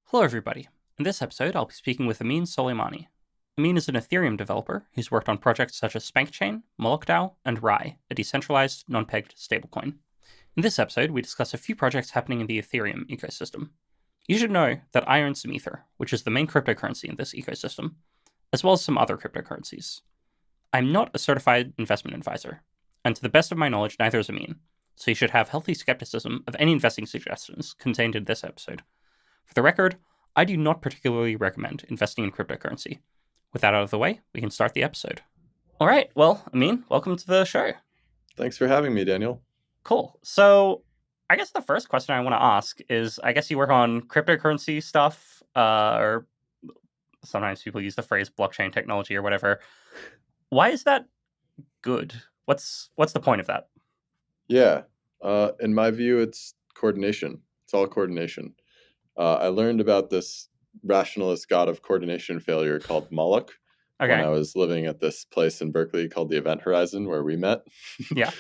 Hello, everybody. In this episode, I'll be speaking with Ameen Soleimani. Ameen is an Ethereum developer who's worked on projects such as SpankChain, MolochDAO, and Rye, a decentralized, non-pegged stablecoin. In this episode, we discuss a few projects happening in the Ethereum ecosystem. You should know that I own some Ether, which is the main cryptocurrency in this ecosystem, as well as some other cryptocurrencies. I'm not a certified investment advisor, and to the best of my knowledge, neither is Ameen, so you should have healthy skepticism of any investing suggestions contained in this episode. For the record, I do not particularly recommend investing in cryptocurrency. With that out of the way, we can start the episode. All right, well, Ameen, welcome to the show. Thanks for having me, Daniel. Cool. So, I guess the first question I want to ask is, I guess you work on cryptocurrency stuff, or sometimes people use the phrase blockchain technology or whatever. Why is that good? What's the point of that? Yeah, in my view, it's coordination. It's all coordination. I learned about this rationalist god of coordination failure called Moloch when I Okay. was living at this place in Berkeley called the Event Horizon, where we met. Yeah.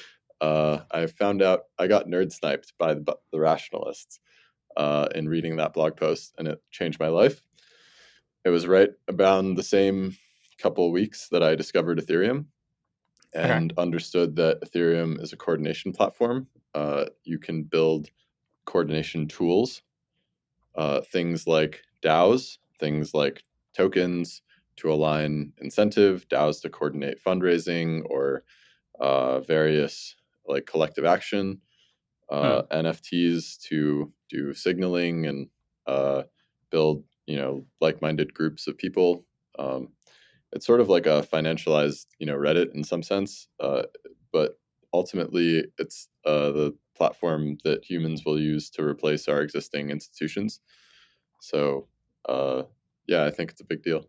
I found out I got nerd sniped by the rationalists in reading that blog post, and it changed my life. It was right around the same couple of weeks that I discovered Ethereum Okay. and understood that Ethereum is a coordination platform. You can build coordination tools, things like DAOs, things like tokens to align incentive, DAOs to coordinate fundraising or various like collective action, Hmm. NFTs to do signaling and build like-minded groups of people. It's sort of like a financialized Reddit in some sense, but ultimately it's the platform that humans will use to replace our existing institutions. So yeah, I think it's a big deal.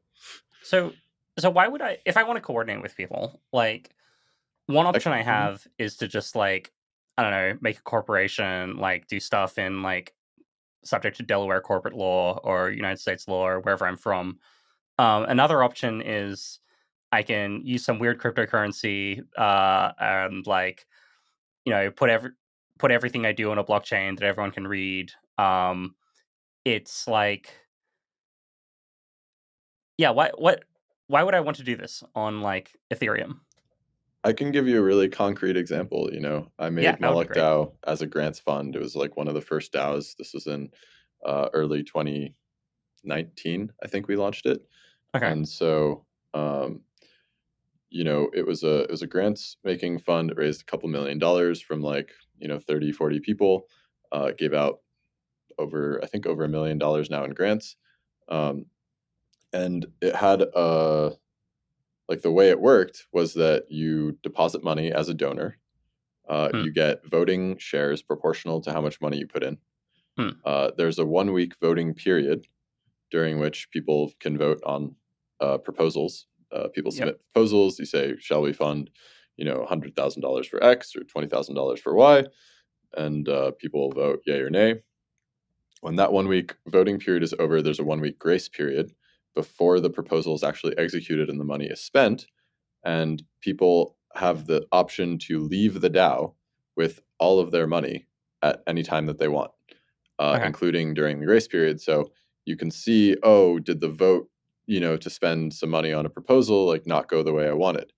So, so why would if I want to coordinate with people, like, one I, option I mhm. have is to just, like, I don't know, make a corporation, like, do stuff in, like, subject to Delaware corporate law or United States law or wherever I'm from. Another option is I can use some weird cryptocurrency, and, like, put everything I do on a blockchain that everyone can read. It's like, yeah, why would I want to do this on, like, Ethereum? I can give you a really concrete example. I Yeah, made that would be Moloch great. DAO as a grants fund. It was like one of the first DAOs. This was in early 2019, I think we launched it. Okay. And so um, it was a grants making fund. It raised a couple $1 million from like 30, 40 people. Gave out over, I think, over $1 million now in grants. um, and it had like the way it worked was that you deposit money as a donor. Hmm. You get voting shares proportional to how much money you put in. Hmm. There's a 1 week voting period during which people can vote on proposals. People Yep. submit proposals. You say, shall we fund, $100,000 for X or $20,000 for Y? And people vote yay or nay. When that 1 week voting period is over, there's a 1 week grace period before the proposal is actually executed and the money is spent. And people have the option to leave the DAO with all of their money at any time that they want, Okay. including during the grace period. So you can see, oh, did the vote, to spend some money on a proposal, like not go the way I wanted?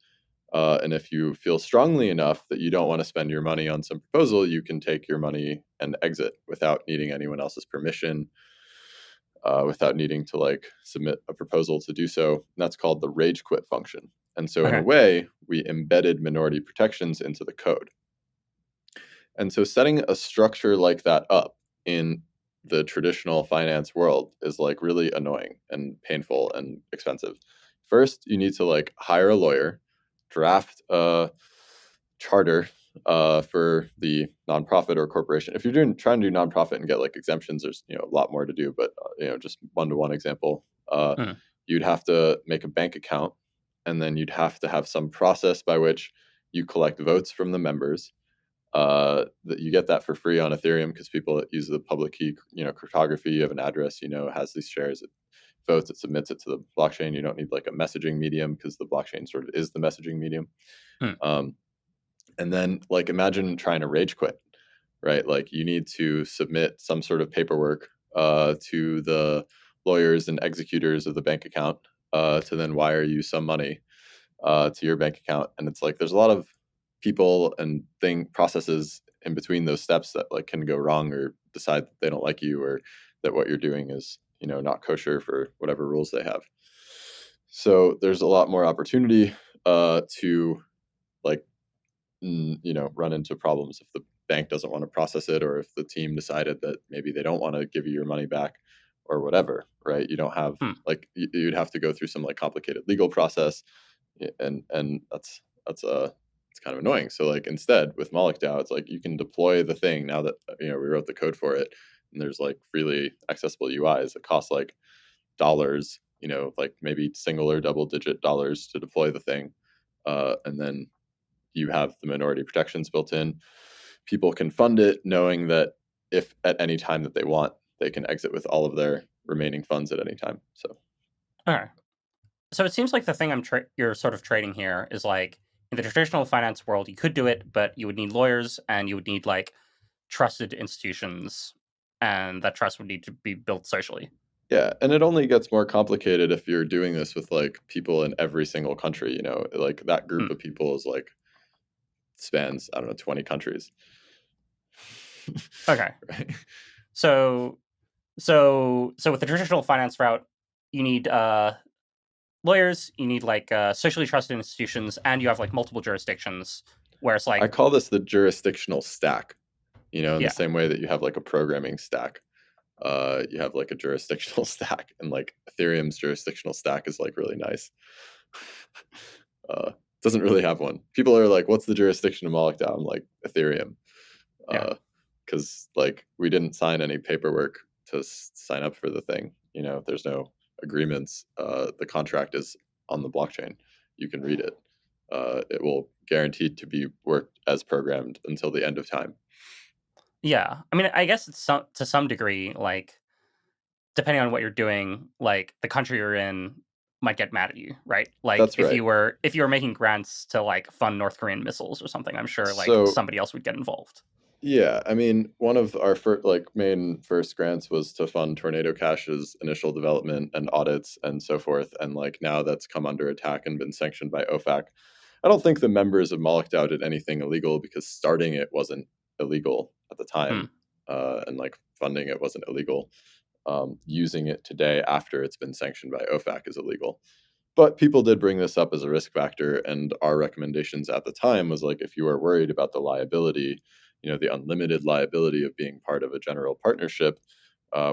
And if you feel strongly enough that you don't want to spend your money on some proposal, you can take your money and exit without needing anyone else's permission, without needing to like submit a proposal to do so. And that's called the rage quit function. And so, in a Okay. way, we embedded minority protections into the code. And so, setting a structure like that up in the traditional finance world is like really annoying and painful and expensive. First, you need to like hire a lawyer, draft a charter for the nonprofit or corporation. If you're trying to do nonprofit and get like exemptions, there's a lot more to do. But just one-to-one example, Hmm. you'd have to make a bank account, and then you'd have to have some process by which you collect votes from the members. That you get that for free on Ethereum because people that use the public key, cryptography of an address, has these shares. It votes, it submits it to the blockchain. You don't need like a messaging medium because the blockchain sort of is the messaging medium. Hmm. Um, and then like imagine trying to rage quit, right? Like you need to submit some sort of paperwork to the lawyers and executors of the bank account to then wire you some money to your bank account. And it's like there's a lot of people and thing processes in between those steps that like can go wrong or decide that they don't like you or that what you're doing is not kosher for whatever rules they have. So there's a lot more opportunity to like run into problems if the bank doesn't want to process it or if the team decided that maybe they don't want to give you your money back or whatever, right? You don't have Hmm. like you'd have to go through some like complicated legal process, and that's it's kind of annoying. So like instead with Moloch DAO, it's like you can deploy the thing now that we wrote the code for it, and there's like freely accessible UIs that cost like dollars, like maybe single or double digit dollars to deploy the thing, and then you have the minority protections built in. People can fund it knowing that if at any time that they want, they can exit with all of their remaining funds at any time. So Okay. So it seems like the thing you're sort of trading here is like in the traditional finance world, you could do it, but you would need lawyers and you would need like trusted institutions, and that trust would need to be built socially. yeah, and it only gets more complicated if you're doing this with like people in every single country. Like that group Hmm. of people is like spans, I don't know, 20 countries. Okay. Right. So so with the traditional finance route, you need lawyers, you need like socially trusted institutions, and you have like multiple jurisdictions where it's I like, call this the jurisdictional stack, in the yeah, same way that you have like a programming stack. You have like a jurisdictional stack, and like Ethereum's jurisdictional stack is like really nice. uh, doesn't really have one. People are like, "What's the jurisdiction of Moloch DAO?" I'm like, Ethereum, yeah, because like we didn't sign any paperwork to sign up for the thing. There's no agreements. The contract is on the blockchain. You can read it. It will guaranteed to be worked as programmed until the end of time. yeah. I mean, I guess to some degree, like depending on what you're doing, like the country you're in might get mad at you, right? Like That's right. if you were making grants to like fund North Korean missiles or something, I'm sure like So somebody else would get involved. yeah, I mean, one of our main first grants was to fund Tornado Cash's initial development and audits and so forth. And like now that's come under attack and been sanctioned by OFAC. I don't think the members of Moloch DAO did anything illegal because starting it wasn't illegal at the Hmm. time, and like funding it wasn't illegal. Using it today after it's been sanctioned by OFAC is illegal. But people did bring this up as a risk factor, and our recommendations at the time was like, if you are worried about the liability, the unlimited liability of being part of a general partnership,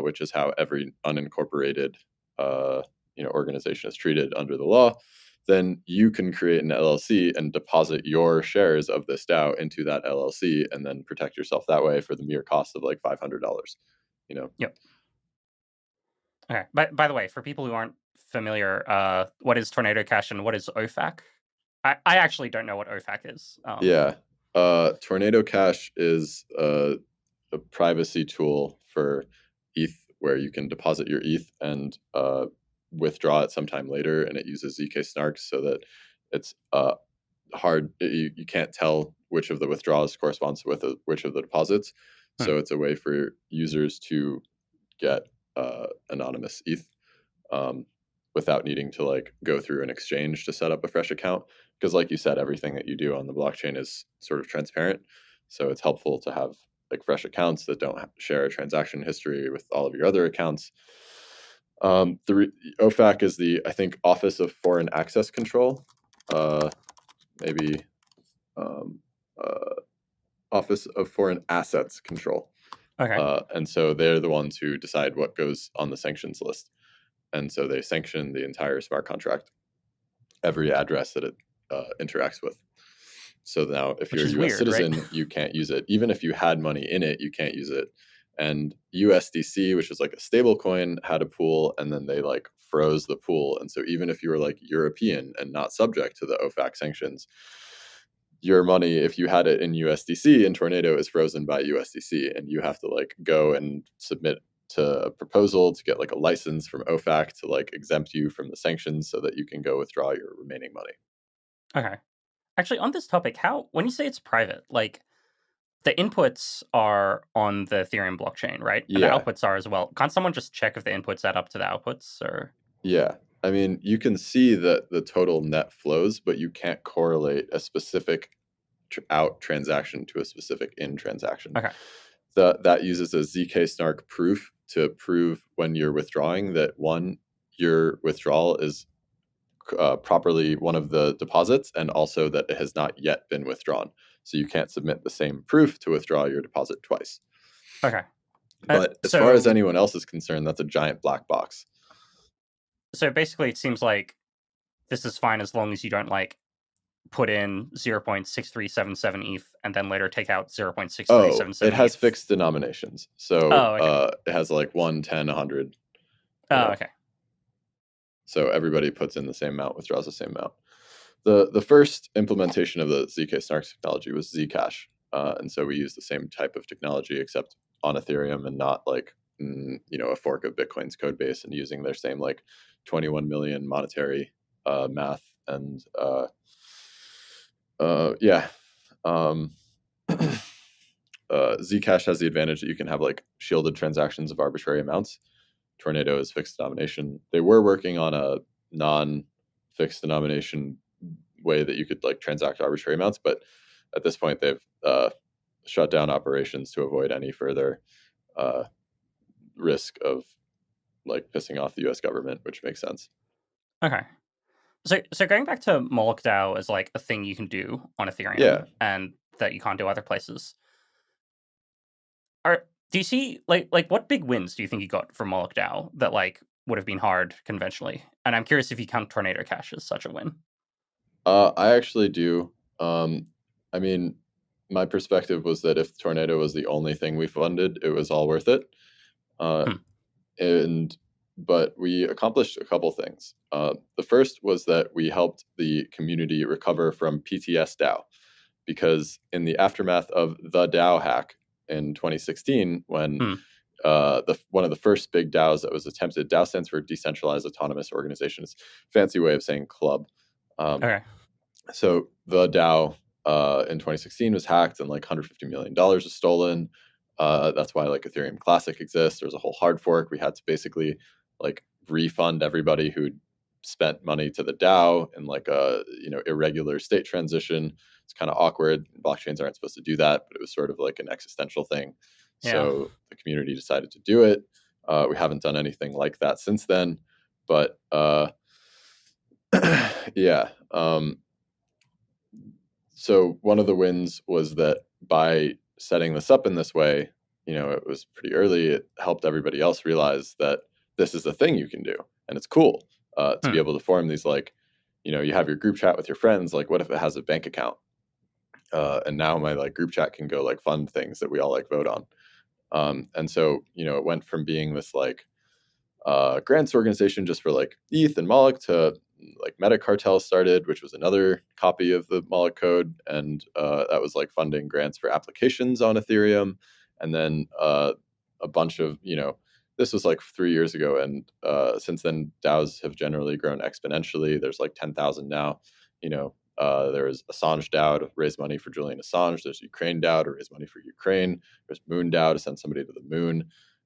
which is how every unincorporated, uh, organization is treated under the law, then you can create an LLC and deposit your shares of this DAO into that LLC, and then protect yourself that way for the mere cost of like $500. You know, Yep. Okay. By the way, for people who aren't familiar, what is Tornado Cash and what is OFAC? I actually don't know what OFAC is. yeah. Tornado Cash is a privacy tool for ETH where you can deposit your ETH and withdraw it sometime later, and it uses ZK snarks so that it's hard. You can't tell which of the withdrawals corresponds with which of the deposits. hmm. So it's a way for users to get anonymous ETH, um, without needing to like go through an exchange to set up a fresh account. Because, like you said, everything that you do on the blockchain is sort of transparent. So it's helpful to have like fresh accounts that don't share a transaction history with all of your other accounts. OFAC is the, I think, Office of Foreign Access Control, uh, maybe um, uh, Office of Foreign Assets Control. Okay. And so they're the ones who decide what goes on the sanctions list. And so they sanction the entire smart contract, every address that it interacts with. So now, if Which you're a is U.S. weird, right? citizen, you can't use it. Even if you had money in it, you can't use it. And USDC, which is like a stable coin, had a pool, and then they like froze the pool. And so even if you were like European and not subject to the OFAC sanctions, your money, if you had it in USDC in Tornado, is frozen by USDC, and you have to like go and submit to a proposal to get like a license from OFAC to like exempt you from the sanctions so that you can go withdraw your remaining money. Okay. Actually, on this topic, how when you say it's private, like the inputs are on the Ethereum blockchain, right? And the Yeah, outputs are as well. Can't someone just check if the inputs add up to the outputs? Or yeah. I mean, you can see the total net flows, but you can't correlate a specific out transaction to a specific in transaction. okay, That uses a ZK snark proof to prove when you're withdrawing that one, your withdrawal is properly one of the deposits, and also that it has not yet been withdrawn. So you can't submit the same proof to withdraw your deposit twice. okay. But as far as So anyone else is concerned, that's a giant black box. so basically, it seems like this is fine as long as you don't like put in 0.6377 ETH and then later take out Oh, it 0.6377 has ETH. fixed denominations. So Oh, okay. it has like 1, 10, 100, you Oh, know. okay. So everybody puts in the same amount, withdraws the same amount. The first implementation of the ZK Snark technology was Zcash. And so we use the same type of technology except on Ethereum and not like a fork of Bitcoin's code base, and using their same like 21 million monetary math and yeah. Um, Zcash has the advantage that you can have like shielded transactions of arbitrary amounts. Tornado is fixed denomination. They were working on a non-fixed denomination way that you could like transact arbitrary amounts, but at this point they've shut down operations to avoid any further uh, risk of like pissing off the U.S. government, which makes sense. Okay. So going back to Moloch DAO as like a thing you can do on Yeah. Ethereum and that you can't do other places. Are do you see like what big wins do you think you got from Moloch DAO that like would have been hard conventionally? And I'm curious if you count Tornado Cash as such a win. I actually do. I mean, my perspective was that if Tornado was the only thing we funded, it was all worth it. Uh, Hmm. and but we accomplished a couple things. The first was that we helped the community recover from PTS DAO, because in the aftermath of the DAO hack in 2016, when Hmm. one of the first big DAOs that was attempted, DAO stands for Decentralized Autonomous Organizations, fancy way of saying club. Um, Okay. so the DAO in 2016 was hacked and like $150 million was stolen. That's why like Ethereum Classic exists. There's a whole hard fork. We had to basically like refund everybody who spent money to the DAO in like a irregular state transition. It's kind of awkward. Blockchains aren't supposed to do that, but it was sort of like an existential thing. Yeah. So the community decided to do it. We haven't done anything like that since then, but yeah. So one of the wins was that by setting this up in this way, it was pretty early. It helped everybody else realize that this is a thing you can do, and it's cool to be Hmm. able to form these like, you have your group chat with your friends. Like, what if it has a bank account? And now my like group chat can go like fund things that we all like vote on. And so it went from being this like grants organization just for like ETH and Moloch to like Metacartel started, which was another copy of the Moloch code, and that was like funding grants for applications on Ethereum, and then a bunch of this was like 3 years ago, and since then DAOs have generally grown exponentially. There's like 10,000 now. There's Assange DAO to raise money for Julian Assange. There's Ukraine DAO to raise money for Ukraine. There's Moon DAO to send somebody to the moon.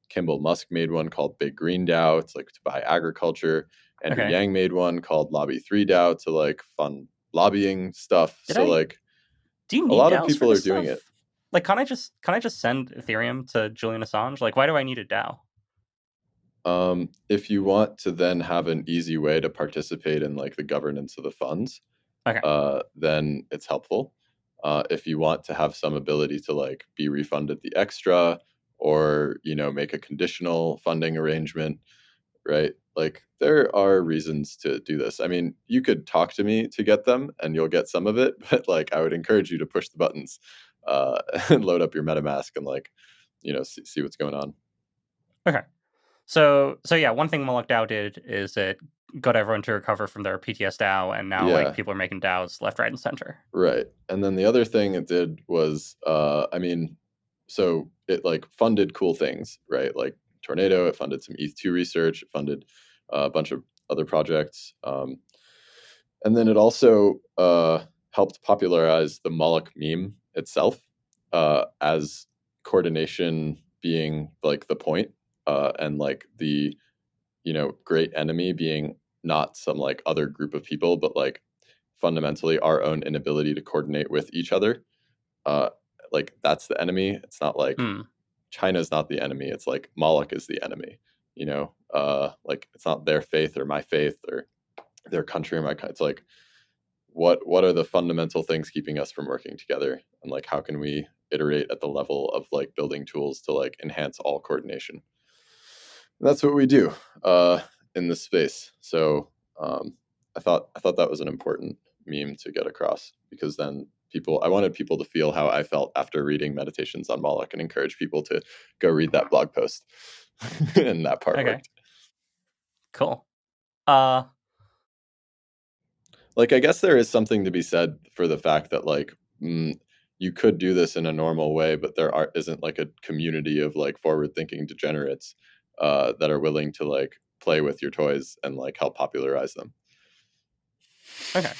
Kimball Musk made one called Big Green DAO. It's like to buy agriculture. Andrew Okay. Yang made one called Lobby 3 DAO to like fund lobbying stuff. Did So I like do you a need lot of DAOs for people are this doing it. stuff? Like can I just send Ethereum to Julian Assange? Like why do I need a DAO? If you want to then have an easy way to participate in like the governance of the funds, Okay. then it's helpful. If you want to have some ability to like be refunded the extra, or make a conditional funding arrangement, right? Like there are reasons to do this. I mean, you could talk to me to get them and you'll get some of it, but like I would encourage you to push the buttons and load up your MetaMask and like, see what's going on. Okay. So yeah, one thing Moloch DAO did is it got everyone to recover from their PTS DAO, and now like Yeah, people are making DAOs left, right, and center. right. And then the other thing it did was, I mean, so it like funded cool things, right? Like Tornado, it funded some ETH2 research, it funded a bunch of other projects. And then it also helped popularize the Moloch meme itself. as coordination being like the point, and like the great enemy being not some like other group of people, but like fundamentally our own inability to coordinate with each other. Uh, like that's the enemy. It's not like Hmm. China's not the enemy. It's like Moloch is the enemy. Like it's not their faith or my faith or their country or my. It's like what are the fundamental things keeping us from working together, and like how can we iterate at the level of like building tools to like enhance all coordination. And that's what we do in this space. So I thought that was an important meme to get across, because then I wanted people to feel how I felt after reading Meditations on Moloch and encourage people to go read that blog post. And that part Okay. worked. Cool. Like, I guess there is something to be said for the fact that like you could do this in a normal way, but isn't like a community of like forward thinking degenerates that are willing to like play with your toys and like help popularize them. Okay.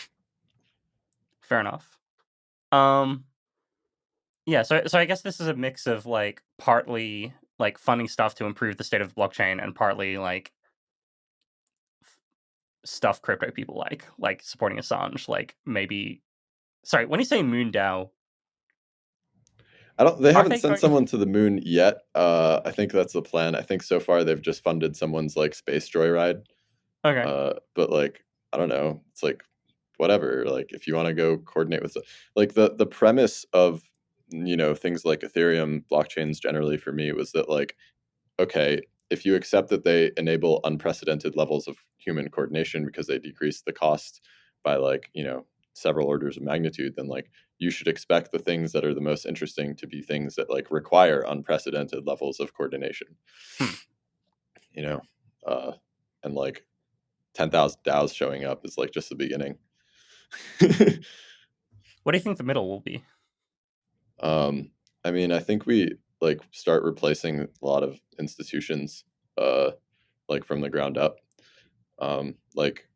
Fair enough. Um. Yeah. So I guess this is a mix of like partly like funding stuff to improve the state of the blockchain, and partly like stuff crypto people like supporting Assange, like maybe. Sorry, when you say Moondao, They are haven't they sent going? someone to the moon yet. I think that's the plan. I think so far they've just funded someone's like space joyride. Okay. But like, I don't know. It's like whatever. Like, if you want to go coordinate with like the premise of things like Ethereum blockchains generally for me was that like, okay, if you accept that they enable unprecedented levels of human coordination because they decrease the cost by like several orders of magnitude, then like you should expect the things that are the most interesting to be things that like require unprecedented levels of coordination. Hmm. You know, uh, and like 10,000 DAOs showing up is like just the beginning. What do you think the middle will be? um, I mean, I think we like start replacing a lot of institutions, like from the ground up. Like,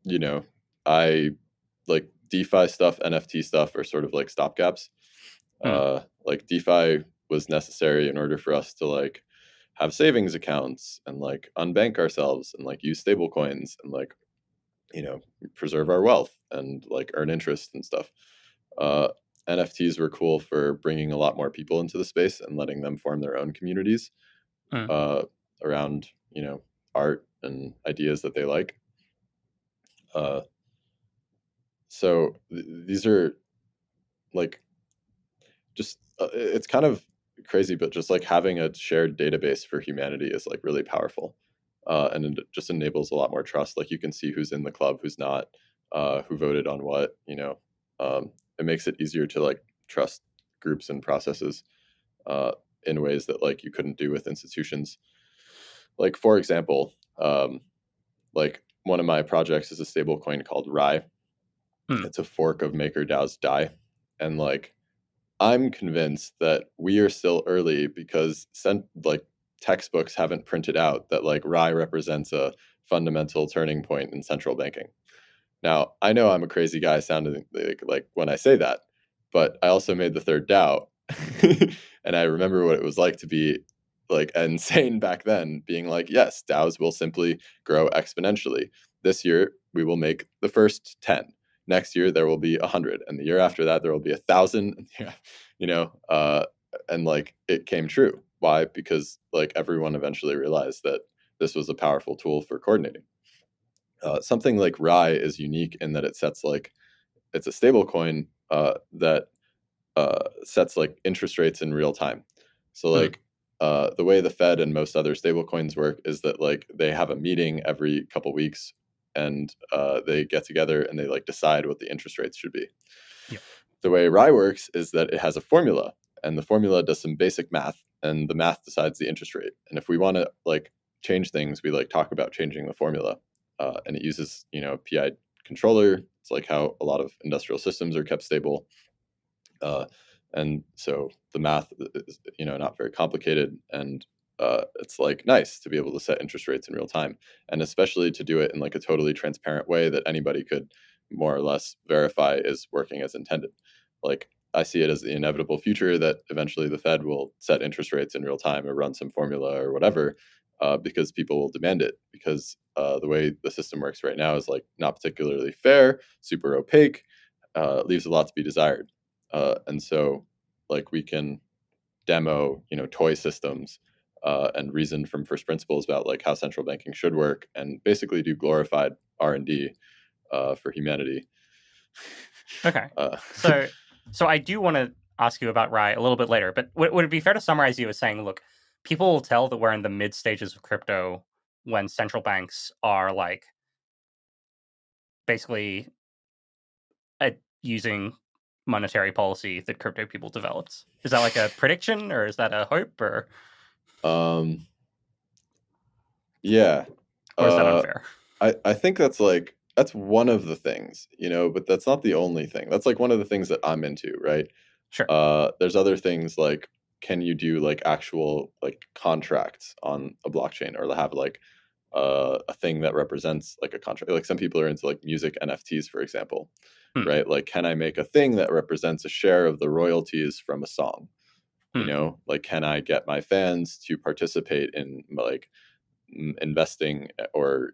you know, I like DeFi stuff, NFT stuff are sort of like stopgaps. Hmm. Like DeFi was necessary in order for us to like have savings accounts and like unbank ourselves and like use stable coins and like you know preserve our wealth and like earn interest and stuff. uh, NFTs were cool for bringing a lot more people into the space and letting them form their own communities Hmm. uh, around art and ideas that they like. uh, these are like just it's kind of crazy, but just like having a shared database for humanity is like really powerful. And it just enables a lot more trust. Like you can see who's in the club, who's not, who voted on what. It makes it easier to like trust groups and processes uh, in ways that like you couldn't do with institutions. Like for example, like one of my projects is a stable coin called Rye. Hmm. It's a fork of MakerDAO's Dai, and like I'm convinced that we are still early because like textbooks haven't printed out that like Rye represents a fundamental turning point in central banking. Now, I know I'm a crazy guy sounding like when I say that, but I also made the third DAO. And I remember what it was like to be like insane back then, being like, yes, DAOs will simply grow exponentially. This year, we will make the first 10. Next year, there will be 100. And the year after that, there will be 1,000. You know, and like it came true. Why? Because like everyone eventually realized that this was a powerful tool for coordinating. Something like Rye is unique in that it's a stable coin that sets like interest rates in real time. So Hmm. like the way the Fed and most other stable coins work is that like they have a meeting every couple weeks, and they get together and they like decide what the interest rates should be. Yep. The way Rye works is that it has a formula, and the formula does some basic math, and the math decides the interest rate. And if we want to like change things, we like talk about changing the formula, and it uses PI controller. It's like how a lot of industrial systems are kept stable. uh, and so the math is not very complicated, and it's like nice to be able to set interest rates in real time, and especially to do it in like a totally transparent way that anybody could more or less verify is working as intended. Like I see it as the inevitable future that eventually the Fed will set interest rates in real time or run some formula or whatever, because people will demand it. Because the way the system works right now is like not particularly fair, super opaque, leaves a lot to be desired. And so, like we can demo, toy systems, and reason from first principles about like how central banking should work, and basically do glorified R&D for humanity. Okay. Uh, So so I do want to ask you about Rye a little bit later, but would it be fair to summarize you as saying, look, people will tell that we're in the mid stages of crypto when central banks are like basically using monetary policy that crypto people developed? Is that like a prediction, or is that a hope, um, yeah, or is that uh, unfair? I think that's one of the things, but that's not the only thing. That's like one of the things that I'm into, right? Sure. There's other things like, can you do like actual like contracts on a blockchain, or have like a thing that represents like a contract? Like some people are into like music NFTs, for example, Hmm. right? Like, can I make a thing that represents a share of the royalties from a song? Hmm. Like, can I get my fans to participate in like investing, or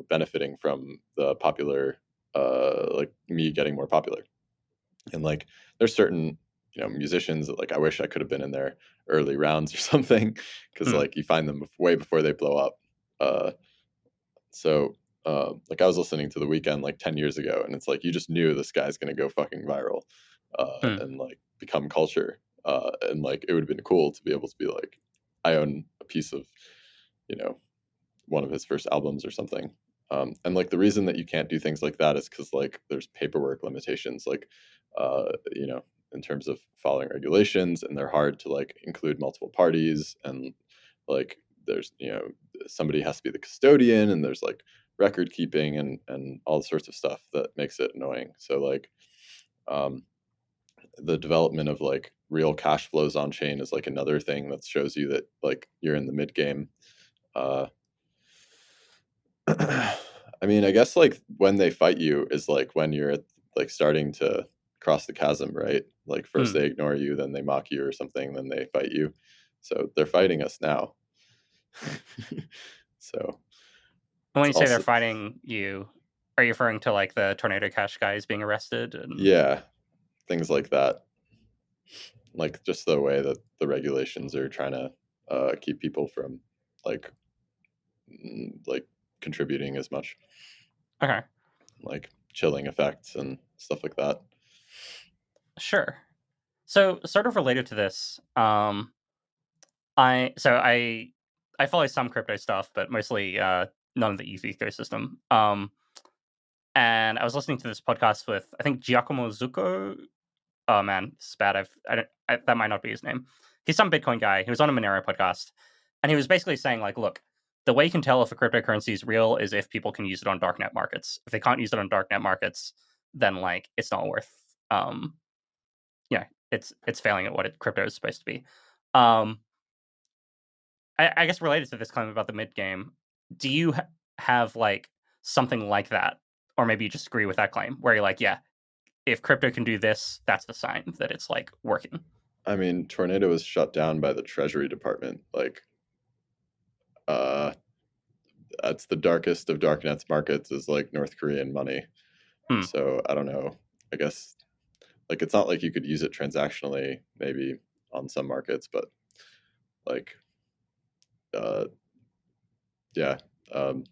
benefiting from the popular, like me getting more popular? And like there's certain musicians that like I wish I could have been in their early rounds or something, because Hmm. like you find them way before they blow up. Uh so like I was listening to The Weeknd like 10 years ago, and it's like you just knew this guy's going to go fucking viral, Hmm. and like become culture. And like it would have been cool to be able to be like, I own a piece of you know one of his first albums or something. And like the reason that you can't do things like that is because like there's paperwork limitations, like in terms of following regulations, and they're hard to like include multiple parties, and like there's somebody has to be the custodian, and there's like record keeping, and all sorts of stuff that makes it annoying. So like um, the development of like real cash flows on chain is like another thing that shows you that like you're in the mid game. uh, I mean, I guess like when they fight you is like when you're like starting to cross the chasm, right? Like first Hmm. they ignore you, then they mock you or something, then they fight you. So they're fighting us now. So And when it's you say they're also, fighting you, are you referring to like the Tornado Cash guys being arrested? And yeah, things like that. Like just the way that the regulations are trying to keep people from like like contributing as much, okay, like chilling effects and stuff like that. sure. So sort of related to this, I follow some crypto stuff, but mostly none of the ETH ecosystem. And I was listening to this podcast with I think Giacomo Zucco. Oh man, it's bad. That might not be his name. He's some Bitcoin guy. He was on a Monero podcast, and he was basically saying like, look, the way you can tell if a cryptocurrency is real is if people can use it on darknet markets. If they can't use it on darknet markets, then like it's not worth. Um, it's failing at what crypto is supposed to be. Um, I guess related to this claim about the mid game, do you have like something like that, or maybe you just agree with that claim where you're like, yeah, if crypto can do this, that's the sign that it's like working. I mean, Tornado was shut down by the Treasury Department. Like, uh, that's the darkest of darknets markets, is like North Korean money. Hmm. So I don't know. I guess like it's not like you could use it transactionally, maybe on some markets, but like, uh, yeah. Um,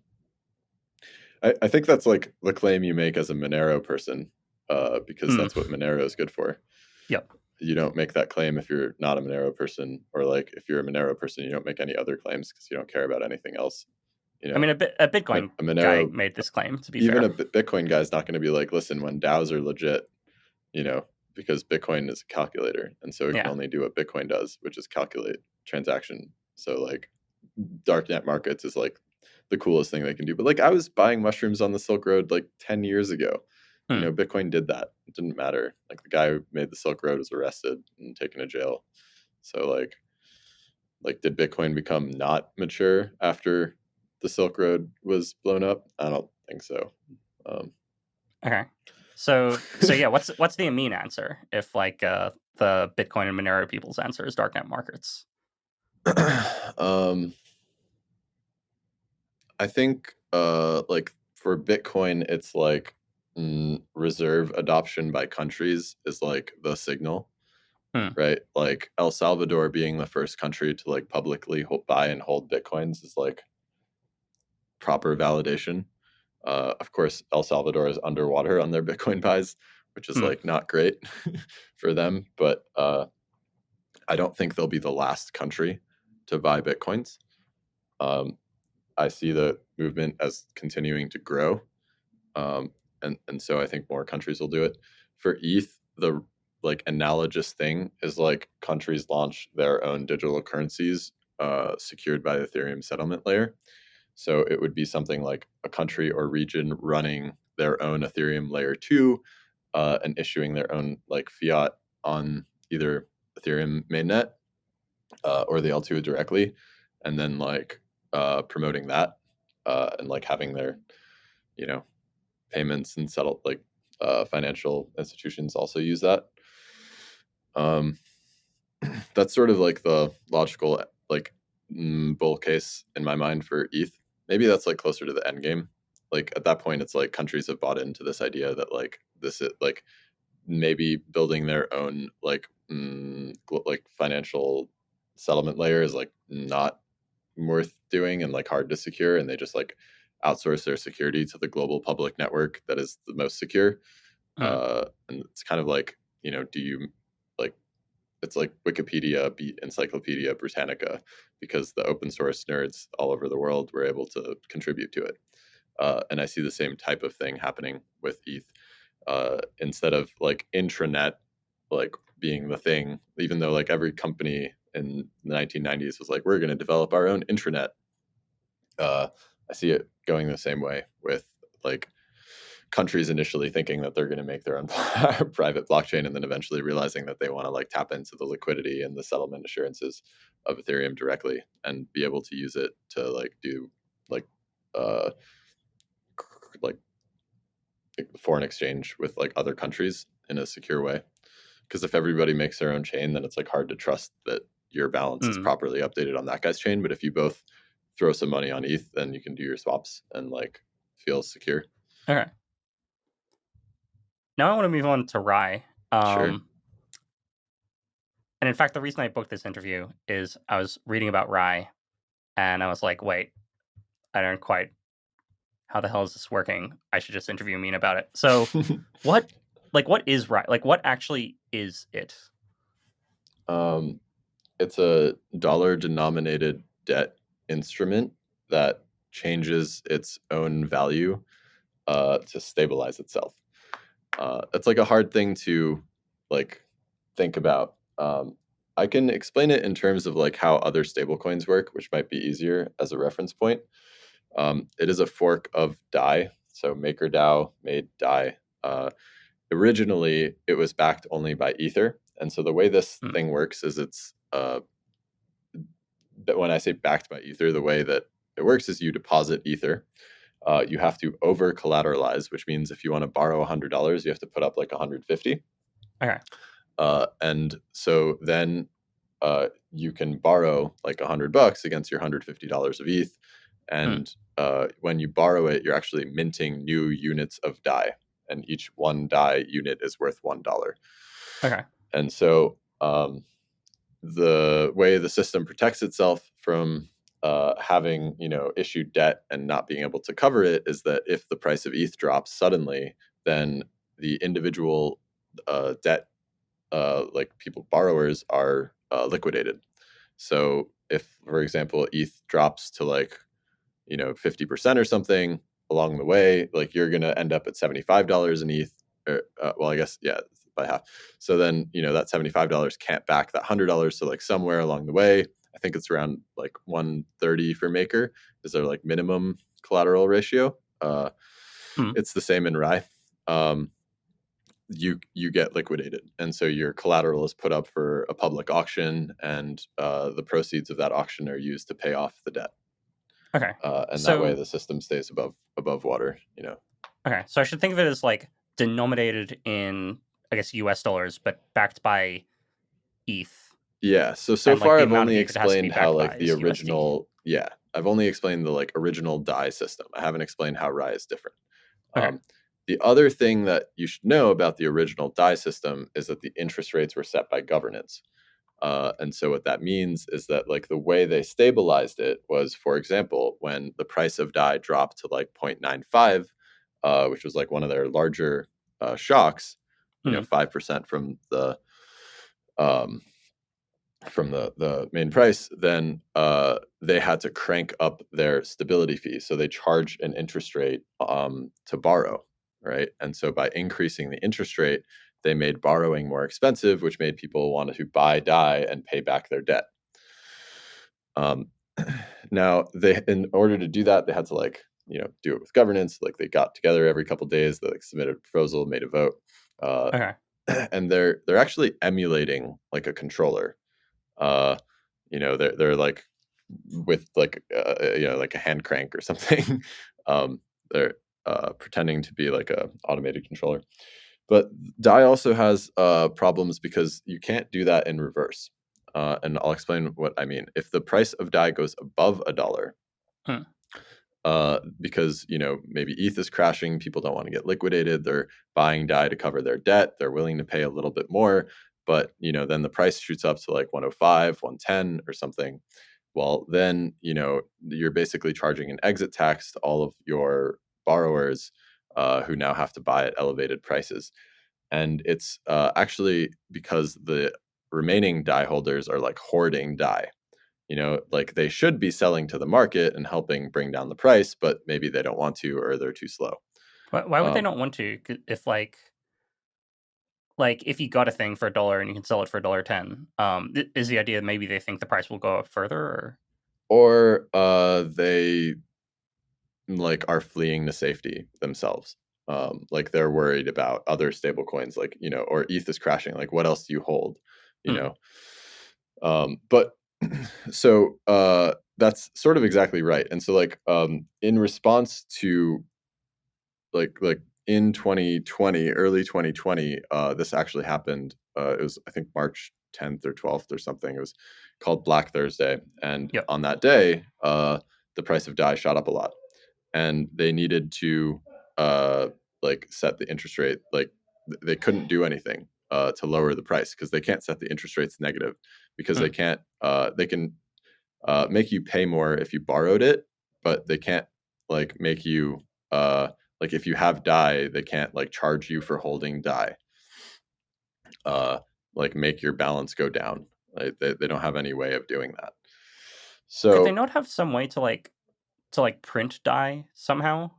I think that's like the claim you make as a Monero person, because Hmm. that's what Monero is good for. Yep. You don't make that claim if you're not a Monero person, or like if you're a Monero person, you don't make any other claims because you don't care about anything else. You I know, mean, a Bitcoin a guy Monero, made this claim. To be even fair, a Bitcoin guy is not going to be like, listen, when DAOs are legit, you know, because Bitcoin is a calculator, and so it can yeah. only do what Bitcoin does, which is calculate transaction. So like darknet markets is like the coolest thing they can do. But like I was buying mushrooms on the Silk Road like 10 years ago. Hmm. Bitcoin did that. It didn't matter. Like the guy who made the Silk Road was arrested and taken to jail. So like did Bitcoin become not mature after the Silk Road was blown up? I don't think so. Um, Okay. So yeah, what's the Ameen answer if like the Bitcoin and Monero people's answer is darknet markets? um, I think like for Bitcoin, it's like reserve adoption by countries is like the signal, Hmm. right? Like El Salvador being the first country to like publicly buy and hold Bitcoins is like proper validation. Of course, El Salvador is underwater on their Bitcoin buys, which is Hmm. like not great for them. But I don't think they'll be the last country to buy Bitcoins. Um, I see the movement as continuing to grow, um, and so I think more countries will do it. For ETH, the like analogous thing is like countries launch their own digital currencies secured by the Ethereum settlement layer. So it would be something like a country or region running their own Ethereum layer two and issuing their own like fiat on either Ethereum mainnet or the L2 directly, and then like promoting that and like having their, you know, payments and settled like financial institutions also use that. Um, that's sort of like the logical like bull case in my mind for ETH. Maybe that's like closer to the end game. Like at that point, it's like countries have bought into this idea that like this is like maybe building their own like financial settlement layer is like not worth doing and like hard to secure, and they just like outsource their security to the global public network that is the most secure. Hmm. And it's kind of like, you know, do you like it's like Wikipedia beat Encyclopedia Britannica because the open source nerds all over the world were able to contribute to it. And I see the same type of thing happening with ETH. Instead of like intranet like being the thing, even though like every company in the 1990s was like, we're going to develop our own intranet. I see it going the same way with like countries initially thinking that they're going to make their own private blockchain and then eventually realizing that they want to like tap into the liquidity and the settlement assurances of Ethereum directly and be able to use it to like do like uh like foreign exchange with like other countries in a secure way. Because if everybody makes their own chain, then it's like hard to trust that your balance is Hmm. properly updated on that guy's chain. But if you both throw some money on ETH, then you can do your swaps and like feel secure. Okay. Now I want to move on to Rye. Sure. And in fact, the reason I booked this interview is I was reading about Rye, and I was like, wait, I don't quite. How the hell is this working? I should just interview Amin about it. So, what, what is Rye? Like, what actually is it? um, it's a dollar denominated debt instrument that changes its own value to stabilize itself. It's like a hard thing to like think about. I can explain it in terms of like how other stablecoins work, which might be easier as a reference point. It is a fork of DAI, so MakerDAO made DAI. Originally, it was backed only by Ether, and so the way this Hmm. thing works is it's when I say backed by Ether, the way that it works is you deposit Ether. You have to over collateralize, which means if you want to borrow $100, you have to put up like 150. Okay. And so then you can borrow like $100 against your $150 of ETH. Hmm. And when you borrow it, you're actually minting new units of DAI, and each one DAI unit is worth $1. Okay. And so the way the system protects itself from having issued debt and not being able to cover it is that if the price of ETH drops suddenly, then the individual debt like people borrowers are liquidated. So if, for example, ETH drops to like 50% or something along the way, like you're gonna end up at $75 in ETH. Or, well, I guess yeah, by half. So then that $75 can't back that $100. So like somewhere along the way, I think it's around like 130 for Maker is their like minimum collateral ratio. Hmm. It's the same in Rye. Um, you get liquidated, and so your collateral is put up for a public auction, and the proceeds of that auction are used to pay off the debt. Okay. And that way So, the system stays above water. okay. So I should think of it as like denominated in, I guess, US dollars, but backed by ETH. Yeah. So And like far the I've amount of only ETH it has to be explained how backed by like the is USD. original, yeah, I've only explained the like original DAI system. I haven't explained how Rye is different. Okay. Um, the other thing that you should know about the original DAI system is that the interest rates were set by governance. And so what that means is that like the way they stabilized it was, for example, when the price of DAI dropped to like 0.95, which was like one of their larger shocks, Hmm. 5% um, from the main price, then they had to crank up their stability fee. So they charge an interest rate to borrow, right? And so by increasing the interest rate, they made borrowing more expensive, which made people want to buy DAI and pay back their debt. Um, now, they in order to do that, they had to like do it with governance. Like they got together every couple of days, they like submitted a proposal, made a vote, uh, Okay. and they're actually emulating like a controller. Uh, they're like with like like a hand crank or something. They're pretending to be like a automated controller. But DAI also has problems because you can't do that in reverse. And I'll explain what I mean. If the price of DAI goes above $1, Hmm. because maybe ETH is crashing, people don't want to get liquidated, they're buying DAI to cover their debt, they're willing to pay a little bit more, but then the price shoots up to like 105, 110 or something. Well, then you're basically charging an exit tax to all of your borrowers who now have to buy at elevated prices. And it's actually because the remaining DAI holders are like hoarding DAI. Like they should be selling to the market and helping bring down the price, but maybe they don't want to or they're too slow. Why would they Um, not want to? If like if you got a thing for $1 and you can sell it for $1.10, is the idea maybe they think the price will go up further, or or they like are fleeing to safety themselves. Like they're worried about other stable coins, like, or ETH is crashing. Like, what else do you hold? You hmm. know? But so that's sort of exactly right. And so like in response to like in 2020, early 2020, this actually happened. It was I think March 10th or 12th or something. It was called Black Thursday, and Yep. on that day, the price of DAI shot up a lot, and they needed to uh, like set the interest rate. Like they couldn't do anything to lower the price because they can't set the interest rates negative because Hmm. they can't. They can make you pay more if you borrowed it, but they can't like make you like if you have DAI, they can't like charge you for holding DAI. Uh, like make your balance go down. Like, they don't have any way of doing that. Could they So not have some way to print DAI somehow,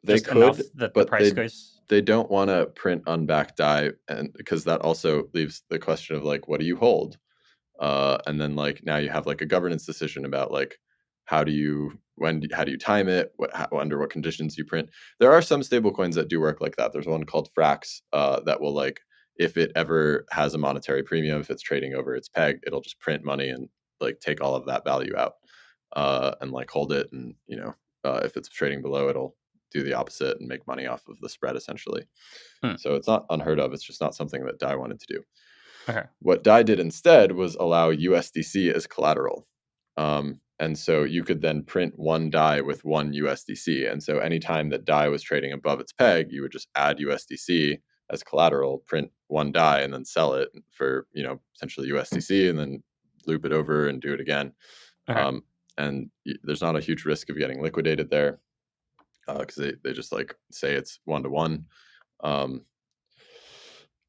they just could, enough that the but price goes? they don't want to print unbacked DAI, and because that also leaves the question of like, what do you hold? And then like now you have like a governance decision about like how do you time it, under what conditions you print. There are some stable coins that do work like that. There's one called Frax that will like, if it ever has a monetary premium, if it's trading over its peg, it'll just print money and like take all of that value out and like hold it, and if it's trading below, it'll do the opposite and make money off of the spread essentially. Hmm. So it's not unheard of, it's just not something that DAI wanted to do. Okay. What DAI did instead was allow USDC as collateral. And so you could then print one DAI with one USDC. And so anytime that DAI was trading above its peg, you would just add USDC as collateral, print one DAI, and then sell it for, potentially USDC, and then loop it over and do it again. Okay. Um, and there's not a huge risk of getting liquidated there because they just like say it's one to one.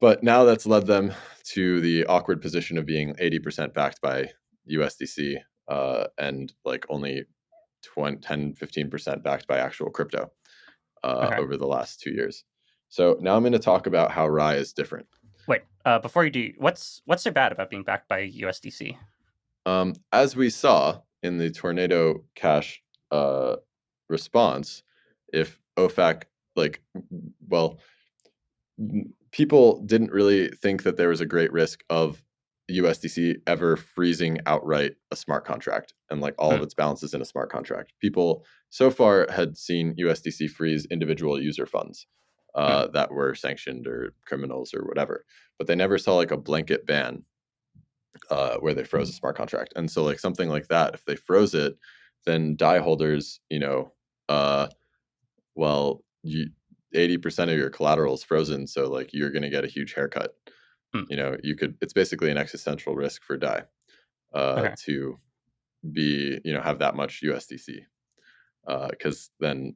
But now that's led them to the awkward position of being 80% backed by USDC and like only 10, 15% backed by actual crypto Okay. over the last 2 years. So now I'm going to talk about how Rye is different. Wait. Before you do, what's so bad about being backed by USDC? As we saw in the Tornado Cash response, if OFAC, like, well, people didn't really think that there was a great risk of USDC ever freezing outright a smart contract and like all of Hmm. its balances in a smart contract. People so far had seen USDC freeze individual user funds. Hmm. that were sanctioned or criminals or whatever. But they never saw like a blanket ban where they froze a smart contract. And so like something like that, if they froze it, then DAI holders, uh, well, 80% of your collateral is frozen, so like you're going to get a huge haircut. Hmm. It's basically an existential risk for DAI Okay. to be, have that much USDC. Because then,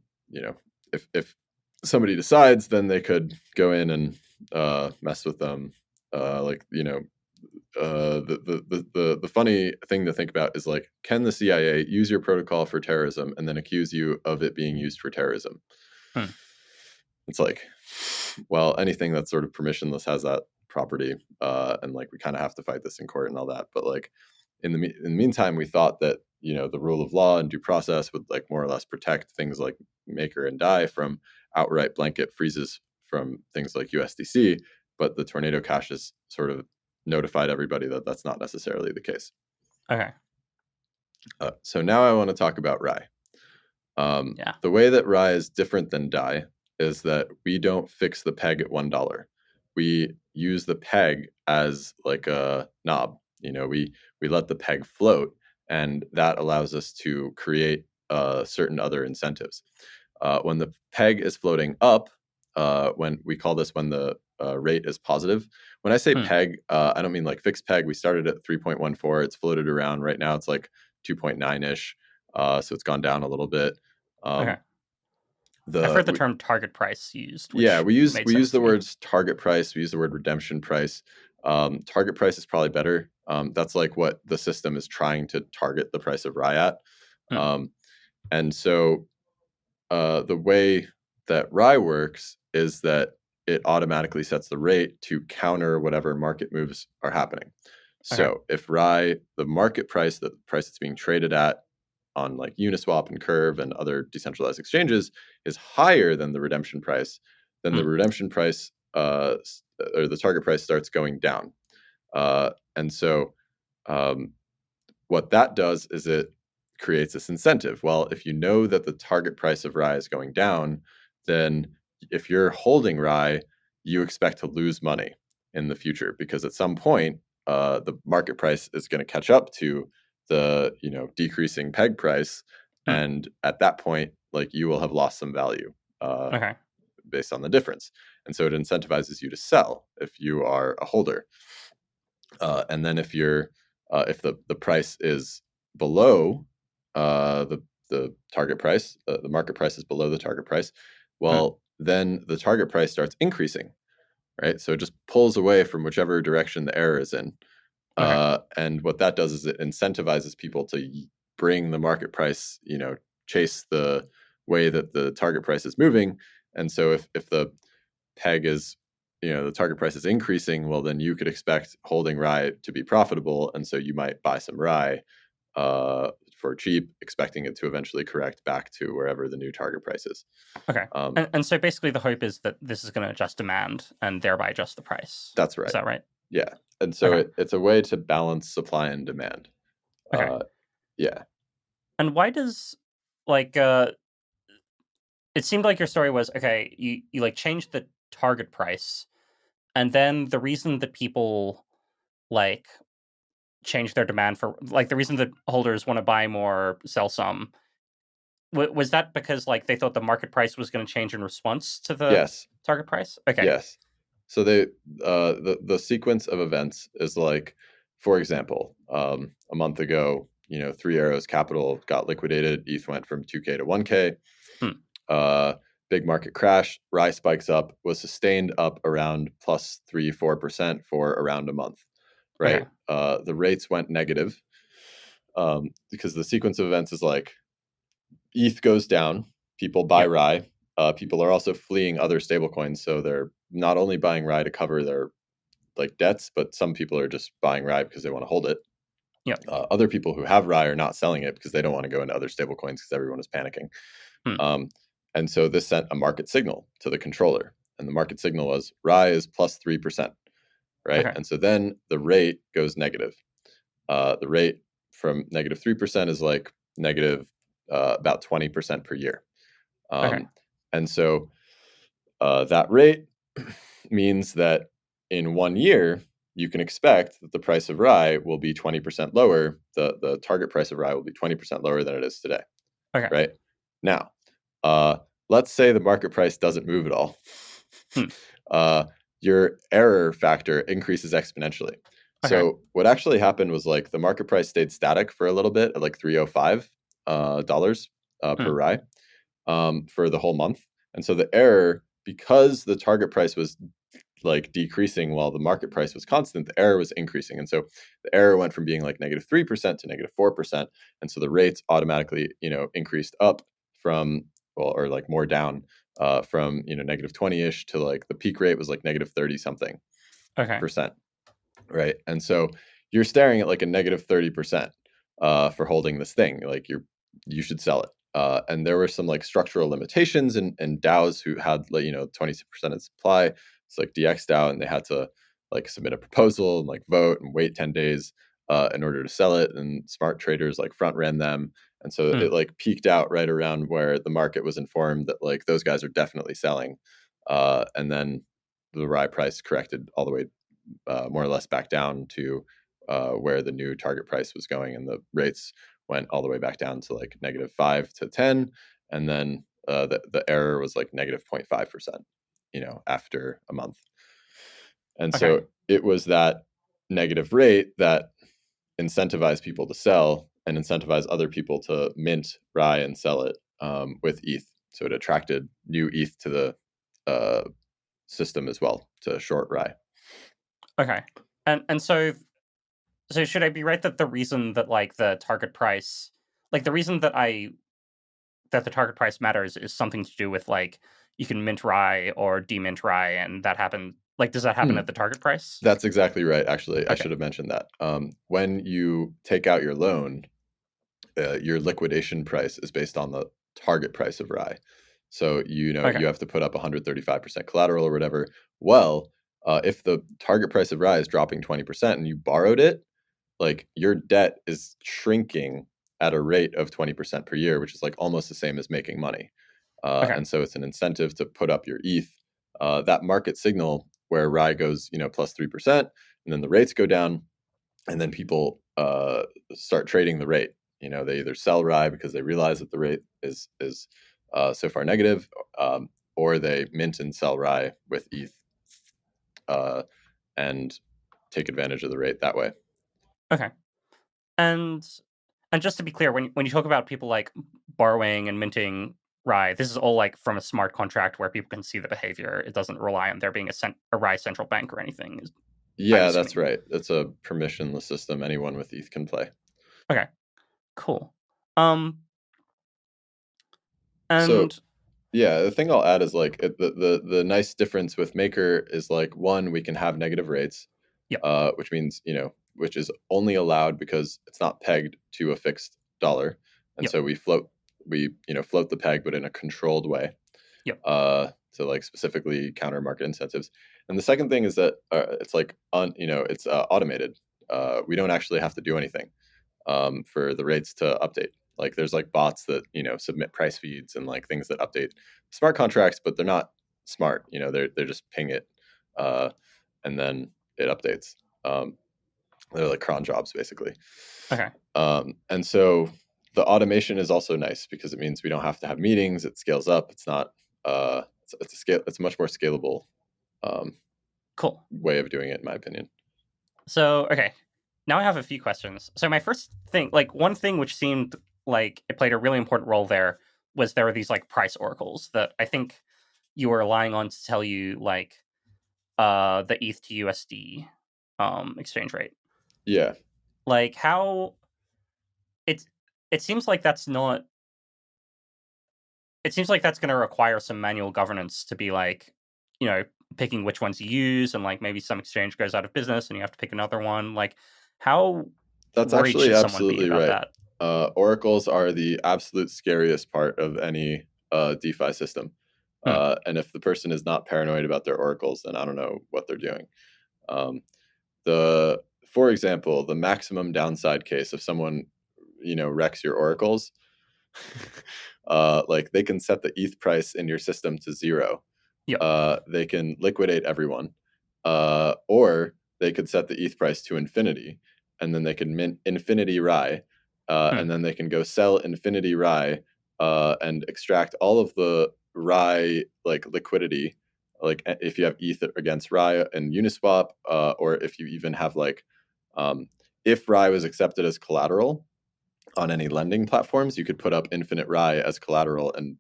if somebody decides, then they could go in and mess with them. Like, the funny thing to think about is like, can the CIA use your protocol for terrorism and then accuse you of it being used for terrorism? Hmm. It's like, well, anything that's sort of permissionless has that property, and like we kind of have to fight this in court and all that. But like in the meantime, we thought that the rule of law and due process would like more or less protect things like Maker and DAI from outright blanket freezes from things like USDC. But the Tornado Cash has sort of notified everybody that that's not necessarily the case. Okay. So now I want to talk about Rye. Yeah. The way that Rye is different than DAI is that we don't fix the peg at $1. We use the peg as like a knob. We let the peg float, and that allows us to create certain other incentives. When the peg is floating up, when we call this when the rate is positive. When I say Hmm. peg, I don't mean like fixed peg. We started at 3.14. It's floated around right now. It's like 2.9 ish. So it's gone down a little bit. Okay. Um, I've the heard the term target price used, Yeah, which we use made we use sense the to me. words target price. We use the word redemption price. Target price is probably better. That's like what the system is trying to target the price of Rye at. Hmm. Um, and so the way that Rye works is that it automatically sets the rate to counter whatever market moves are happening. Okay. So if Rye, the market price, the price it's being traded at on like Uniswap and Curve and other decentralized exchanges is higher than the redemption price, then the Hmm. redemption price or the target price starts going down. And so um, what that does is it creates this incentive. Well, if you know that the target price of Rye is going down, then if you're holding Rye, you expect to lose money in the future because at some point the market price is going to catch up to the decreasing peg price, Hmm. and at that point, like you will have lost some value Okay. based on the difference, and so it incentivizes you to sell if you are a holder. And then if the price is below the target price, the market price is below the target price, Hmm. well, then the target price starts increasing, right? So it just pulls away from whichever direction the error is in. Okay. And what that does is it incentivizes people to bring the market price, chase the way that the target price is moving. And so if the peg is, the target price is increasing, well, then you could expect holding Rye to be profitable. And so you might buy some Rye for cheap, expecting it to eventually correct back to wherever the new target price is. Okay. Um, And so basically, the hope is that this is going to adjust demand and thereby adjust the price. that's Is right. that right? Yeah. And so Okay. it's a way to balance supply and demand. Okay. Uh, yeah. And why does like it seemed like your story was okay, you like changed the target price, and then the reason that people like change their demand for like the reason that holders want to buy more, sell some, was that because like they thought the market price was going to change in response to the Yes. target price? Okay. Yes. So the sequence of events is like, for example, a month ago, Three Arrows Capital got liquidated. ETH went from 2K to 1K. Hmm. Uh, Big market crash. Rye spikes up, was sustained up around plus 3-4% for around a month. Okay. Right. The rates went negative because the sequence of events is like ETH goes down, people buy Yep. Rye. People are also fleeing other stablecoins, so they're not only buying Rye to cover their like debts, but some people are just buying Rye because they want to hold it. Yep. Other people who have Rye are not selling it because they don't want to go into other stablecoins because everyone is panicking. Hmm. Um, and so this sent a market signal to the controller, and the market signal was Rye is plus 3%, right? Okay. And so then the rate goes negative. The rate from negative 3% is like negative about 20% per year. Okay. Um, and so That rate means that in 1 year, you can expect that the price of rye will be 20% lower. The target price of rye will be 20% lower than it is today, Okay. right? Now, uh, let's say the market price doesn't move at all. Hmm. uh, your error factor increases exponentially. Okay. So what actually happened was like the market price stayed static for a little bit at like $305 dollars per Hmm. rye for the whole month. And so the error, because the target price was like decreasing while the market price was constant, the error was increasing. And so the error went from being like -3% to -4%. And so the rates automatically, increased up from, well, or like more down from, -20-ish to like the peak rate was like -30 something Okay. percent. Right. And so you're staring at like a -30% for holding this thing. Like you should sell it. And there were some like structural limitations and DAOs who had like, 20% of supply. It's like DX DAO, and they had to like submit a proposal and like vote and wait 10 days in order to sell it. And smart traders like front ran them. And so Hmm. it like peaked out right around where the market was informed that like those guys are definitely selling. And then the rye price corrected all the way more or less back down to where the new target price was going, and the rates went all the way back down to like -5 to 10, and then the error was like -0.5%, after a month. And Okay. so it was that negative rate that incentivized people to sell and incentivized other people to mint rye and sell it with ETH. So it attracted new ETH to the uh, system as well to short rye. Okay. And so should I be right that the reason that like the target price, like the reason that the target price matters is something to do with like you can mint rye or demint rye, and that happen like does that happen Hmm. at the target price? That's exactly right. Actually, I should Okay. have mentioned that. When you take out your loan, your liquidation price is based on the target price of rye. So Okay. you have to put up 135% collateral or whatever. Well, if the target price of rye is dropping 20% and you borrowed it, like your debt is shrinking at a rate of 20% per year, which is like almost the same as making money. Okay. And so it's an incentive to put up your ETH. That market signal where rye goes, +3%, and then the rates go down, and then people start trading the rate. They either sell rye because they realize that the rate is so far negative, or they mint and sell rye with ETH uh, and take advantage of the rate that way. Okay. And and just to be clear, when you talk about people like borrowing and minting rye, this is all like from a smart contract where people can see the behavior. It doesn't rely on there being a rye central bank or anything. I'm Yeah, that's assuming. right. It's a permissionless system. Anyone with ETH can play. Okay. Cool. Um. So And yeah, the thing I'll add is like the nice difference with Maker is like one, we can have negative rates, yep. which means which is only allowed because it's not pegged to a fixed dollar, and Yep. so we float the peg, but in a controlled way, Yep. to like specifically counter market incentives. And the second thing is that it's like it's automated. We don't actually have to do anything for the rates to update. Like there's like bots that submit price feeds and like things that update smart contracts, but they're not smart. They're just ping it, uh, and then it updates. They're like cron jobs basically. Okay. And so the automation is also nice because it means we don't have to have meetings. It scales up. It's not. It's a scale. It's a much more scalable um, Cool. way of doing it, in my opinion. So okay, now I have a few questions. So my first thing, like one thing which seemed like it played a really important role there was there were these like price oracles that I think you were relying on to tell you like the ETH to USD exchange rate. Yeah, Like how it it seems like that's not it seems like that's going to require some manual governance to be like, you know, picking which ones you use, and like maybe some exchange goes out of business and you have to pick another one. Like how that's worried actually should someone be absolutely about right. that? Oracles are the absolute scariest part of any DeFi system. Hmm. And if the person is not paranoid about their oracles, then I don't know what they're doing. Um, for example, the maximum downside case if someone wrecks your oracles, like they can set the ETH price in your system to 0, Yep. they can liquidate everyone, or they could set the ETH price to infinity, and then they can mint infinity Rye, Hmm. and then they can go sell infinity Rye, and extract all of the Rye like liquidity. Like if you have ETH against Rye and Uniswap, or if you even have like, um, if Rye was accepted as collateral on any lending platforms, you could put up infinite Rye as collateral and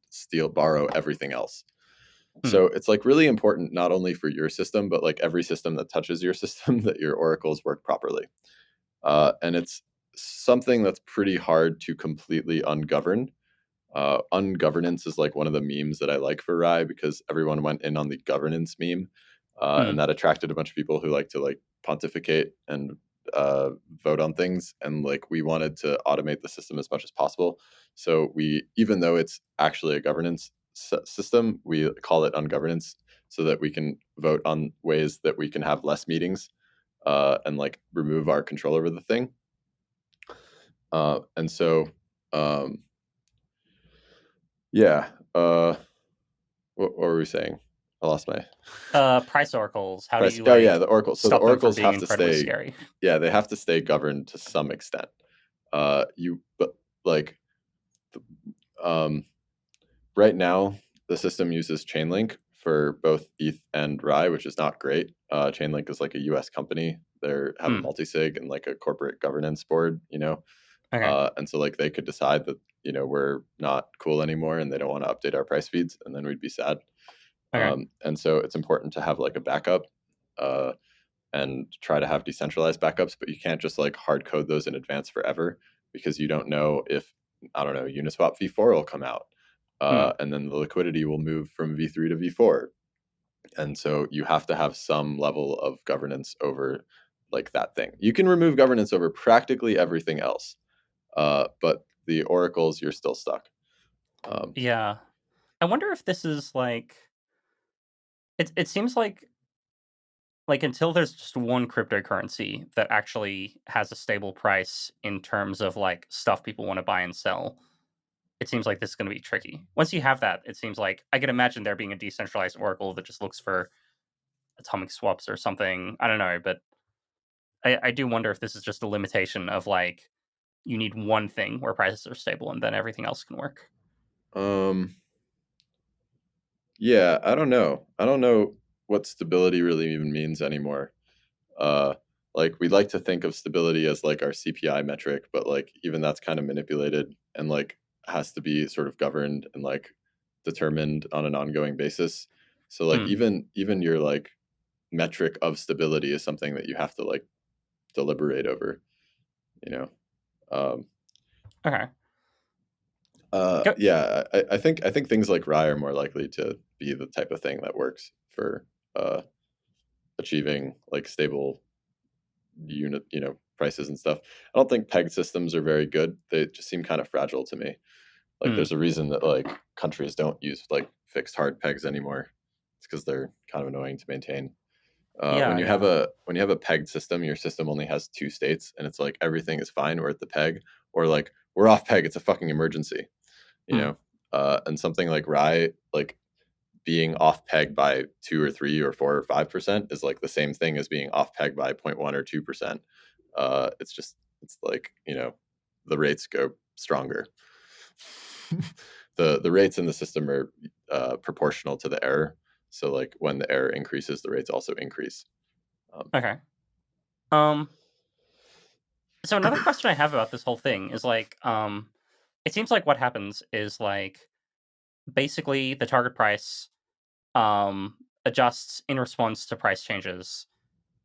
borrow everything else. Hmm. So it's like really important not only for your system, but like every system that touches your system that your oracles work properly. And it's something that's pretty hard to completely ungovern. Ungovernance is like one of the memes that I like for Rye because everyone went in on the governance meme, Hmm. and that attracted a bunch of people who like to like pontificate and vote on things. And like we wanted to automate the system as much as possible. So we, even though it's actually a governance system, we call it ungovernance so that we can vote on ways that we can have less meetings, and like remove our control over the thing. And so, um, yeah. What were we saying? I lost my Price oracles. How do price. you Oh yeah, like the oracles. So the stop them from oracles being have to incredibly stay. scary? Yeah, they have to stay governed to some extent. But like, um, right now the system uses Chainlink for both ETH and Rye, which is not great. Chainlink is like a U.S. company. They have a Hmm. multi-sig and like a corporate governance board, Okay. and so like they could decide that we're not cool anymore and they don't want to update our price feeds, and then we'd be sad. Okay. And so it's important to have like a backup, uh, and try to have decentralized backups, but you can't just like hard code those in advance forever because you don't know if, I don't know, Uniswap V4 will come out, Hmm. and then the liquidity will move from V3 to V4. And so you have to have some level of governance over like that thing. You can remove governance over practically everything else, but the oracles, you're still stuck. Um, Yeah. I wonder if this is like it seems like until there's just one cryptocurrency that actually has a stable price in terms of like stuff people want to buy and sell, it seems like this is going to be tricky. Once you have that, it seems like I can imagine there being a decentralized oracle that just looks for atomic swaps or something. I don't know, but I do wonder if this is just a limitation of like you need one thing where prices are stable and then everything else can work. um, yeah, I don't know. I don't know what stability really even means anymore. Uh, like we like to think of stability as like our CPI metric, but like even that's kind of manipulated and like has to be sort of governed and like determined on an ongoing basis. So like Hmm. even your like metric of stability is something that you have to like deliberate over, you know. Um, Okay. Go. yeah, I think things like Rye are more likely to be the type of thing that works for uh, achieving like stable unit, prices and stuff. I don't think peg systems are very good. They just seem kind of fragile to me. Like Hmm. there's a reason that like countries don't use like fixed hard pegs anymore. It's because they're kind of annoying to maintain. When Yeah. you have Yeah. a pegged system, your system only has two states, and it's like everything is fine. We're at the peg, or like we're off peg. It's a fucking emergency, you Hmm. know. And something like Rye, like being off peg by 2 or 3 or 4 or 5% is like the same thing as being off peg by 0.1 or 2%. It's like the rates go stronger. The rates in the system are proportional to the error. So like when the error increases, the rates also increase. Um, Okay. Um. So another question I have about this whole thing is like, it seems like what happens is like basically the target price adjusts in response to price changes.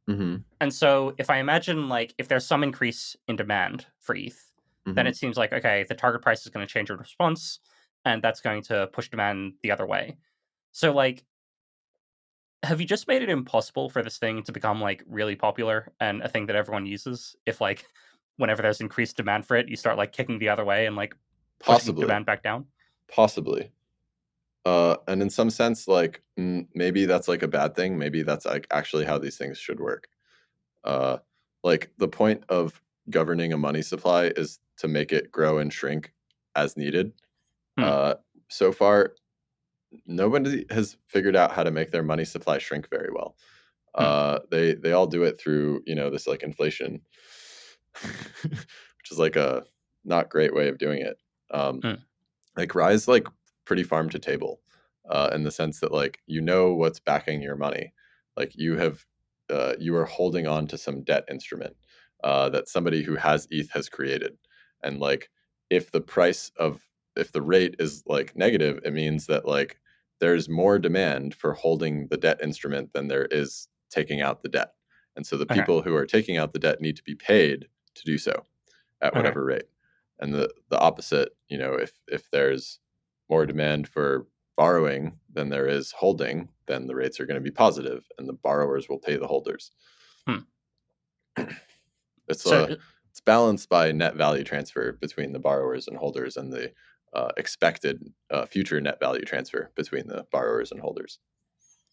hmm And so if I imagine like if there's some increase in demand for ETH, then it hmm seems like okay, the target price is going to change in response, and that's going to push demand the other way. So like, have you just made it impossible for this thing to become like really popular and a thing that everyone uses? If like whenever there's increased demand for it, you start like kicking the other way and like pushing Possibly, demand back down. possibly. And in some sense, like maybe that's like a bad thing. Maybe that's like actually how these things should work. Uh, like the point of governing a money supply is to make it grow and shrink as needed. Hmm. Uh, so far, Nobody has figured out how to make their money supply shrink very well. Hmm. They all do it through, this like inflation, which is like a not great way of doing it. Um, Hmm. like Rye's like pretty farm to table, in the sense that like what's backing your money. Like you are holding on to some debt instrument that somebody who has ETH has created, and like if the price of if the rate is like negative, it means that like there's more demand for holding the debt instrument than there is taking out the debt, and so the Okay. people who are taking out the debt need to be paid to do so at Okay. whatever rate. And the opposite, if there's more demand for borrowing than there is holding, then the rates are going to be positive and the borrowers will pay the holders. Hmm. It's So it's balanced by net value transfer between the borrowers and holders, and the expected future net value transfer between the borrowers and holders.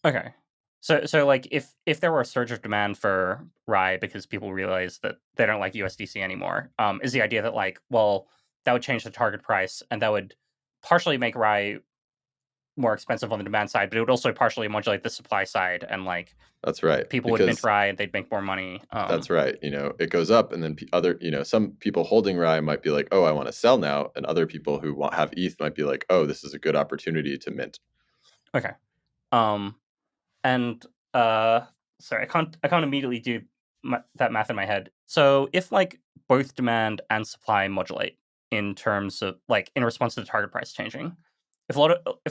okay. So like if there were a surge of demand for Rye because people realize that they don't like USDC anymore, is the idea that like, well, that would change the target price and that would partially make Rye more expensive on the demand side, but it would also partially modulate the supply side, and like That's right, people would mint because Rye and they'd make more money. that's right. It goes up, and then some people holding Rye might be like, "Oh, I want to sell now," and other people who have ETH might be like, "Oh, this is a good opportunity to mint." Okay. Um, and uh, sorry, I can't immediately do that math in my head. So if like both demand and supply modulate in terms of like in response to the target price changing, if a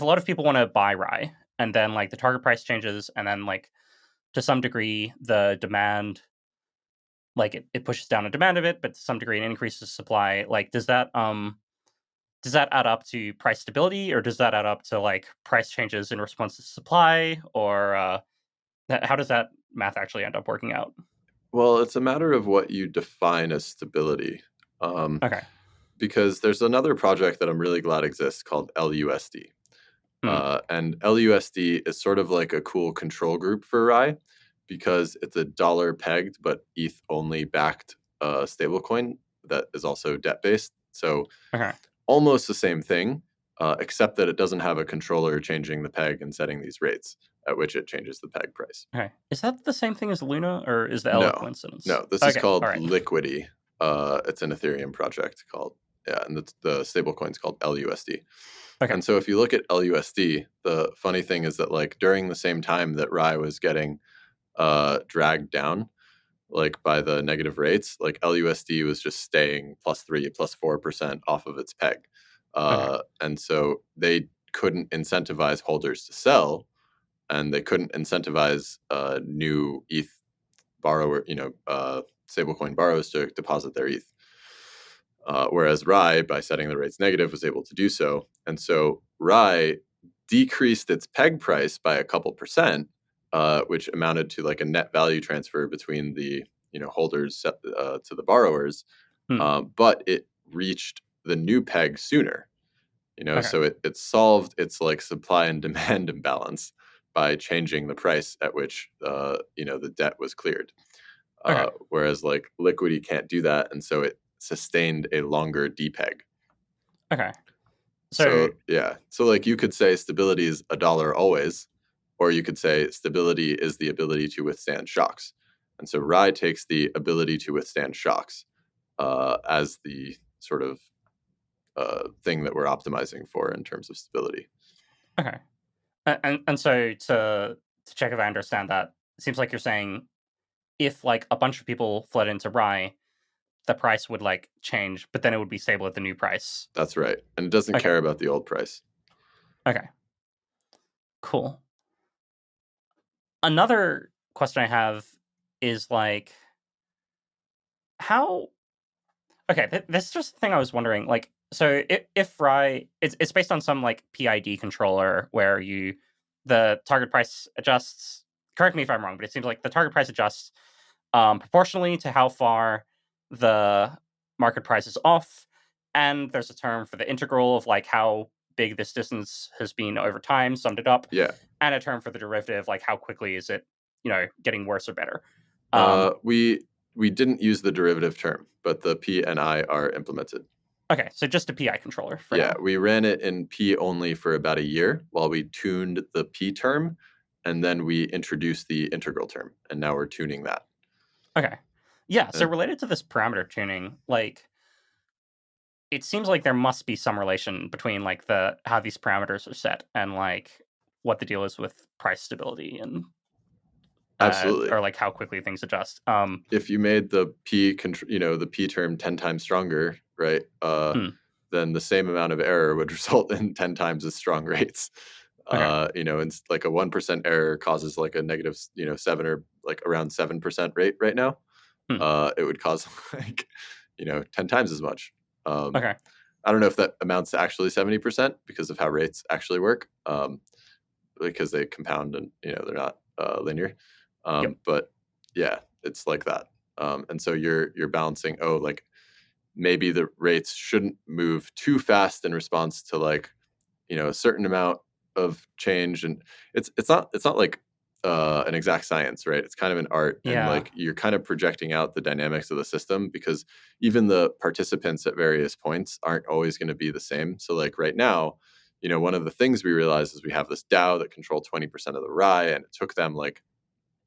lot of people want to buy Rye and then like the target price changes and then like to some degree the demand like it pushes down the demand a bit, but to some degree it increases supply. Like does that add up to price stability, or does that add up to like price changes in response to supply, or how does that math actually end up working out? Well, it's a matter of what you define as stability, um, Okay. because there's another project that I'm really glad exists called LUSD, Hmm. and LUSD is sort of like a cool control group for Rye because it's a dollar pegged but ETH only backed stablecoin that is also debt based. So Okay. almost the same thing, except that it doesn't have a controller changing the peg and setting these rates at which it changes the peg price. Okay. Is that the same thing as Luna, or is the L a No, coincidence? no, this is Okay. All called right. Liquidity. It's an Ethereum project called, yeah, and the stablecoin's called LUSD. Okay. And so if you look at LUSD, the funny thing is that like during the same time that Rye was getting dragged down like by the negative rates, like LUSD was just staying +3, +4% off of its peg. Okay. And so they couldn't incentivize holders to sell, and they couldn't incentivize new ETH borrower, stablecoin borrowers to deposit their ETH. Whereas Rye, by setting the rates negative, was able to do so. And so Rye decreased its peg price by a couple percent, which amounted to like a net value transfer between the holders to the borrowers. Hmm. But it reached the new peg sooner. Okay. So it solved its like supply and demand imbalance by changing the price at which the debt was cleared. Okay. Whereas like Liquidity can't do that, and so it sustained a longer depeg. Okay. So So yeah, so like you could say stability is a dollar always, or you could say stability is the ability to withstand shocks. And so Rye takes the ability to withstand shocks as the sort of thing that we're optimizing for in terms of stability. okay. And so to check if I understand that, it seems like you're saying if like a bunch of people fled into Rye, the price would like change, but then it would be stable at the new price. That's right, and it doesn't Okay. care about the old price. Okay. Cool. Another question I have is like how okay, this is just the thing I was wondering. Like, so if Rye, it's based on some like PID controller where the target price adjusts. Correct me if I'm wrong, but it seems like the target price adjusts proportionally to how far the market price is off, and there's a term for the integral of like how big this distance has been over time, summed it up, Yeah, and a term for the derivative, like how quickly is it, getting worse or better. Um, we didn't use the derivative term, but the P and I are implemented. Okay, so just a PI controller for Yeah, now. we ran it in P only for about a year while we tuned the P term, and then we introduced the integral term, and now we're tuning that. Okay. Yeah, so And related to this parameter tuning, like it seems like there must be some relation between like the how these parameters are set and like what the deal is with price stability and absolutely, or like how quickly things adjust. if you made the the P term 10 times stronger, right? Hmm, Then the same amount of error would result in 10 times as strong rates. okay. And like a 1% error causes like a negative, 7 or like around 7% rate right now. Hmm, It would cause like, 10 times as much. Um, okay. I don't know if that amounts to actually 70% because of how rates actually work, because they compound and, they're not linear. Yep. But yeah, it's like that. And so you're balancing, oh, like maybe the rates shouldn't move too fast in response to like a certain amount of change, and it's not like an exact science, right? It's kind of an art, and Yeah. like you're kind of projecting out the dynamics of the system because even the participants at various points aren't always going to be the same. So like right now, one of the things we realized is we have this DAO that controlled 20% of the rye, and it took them like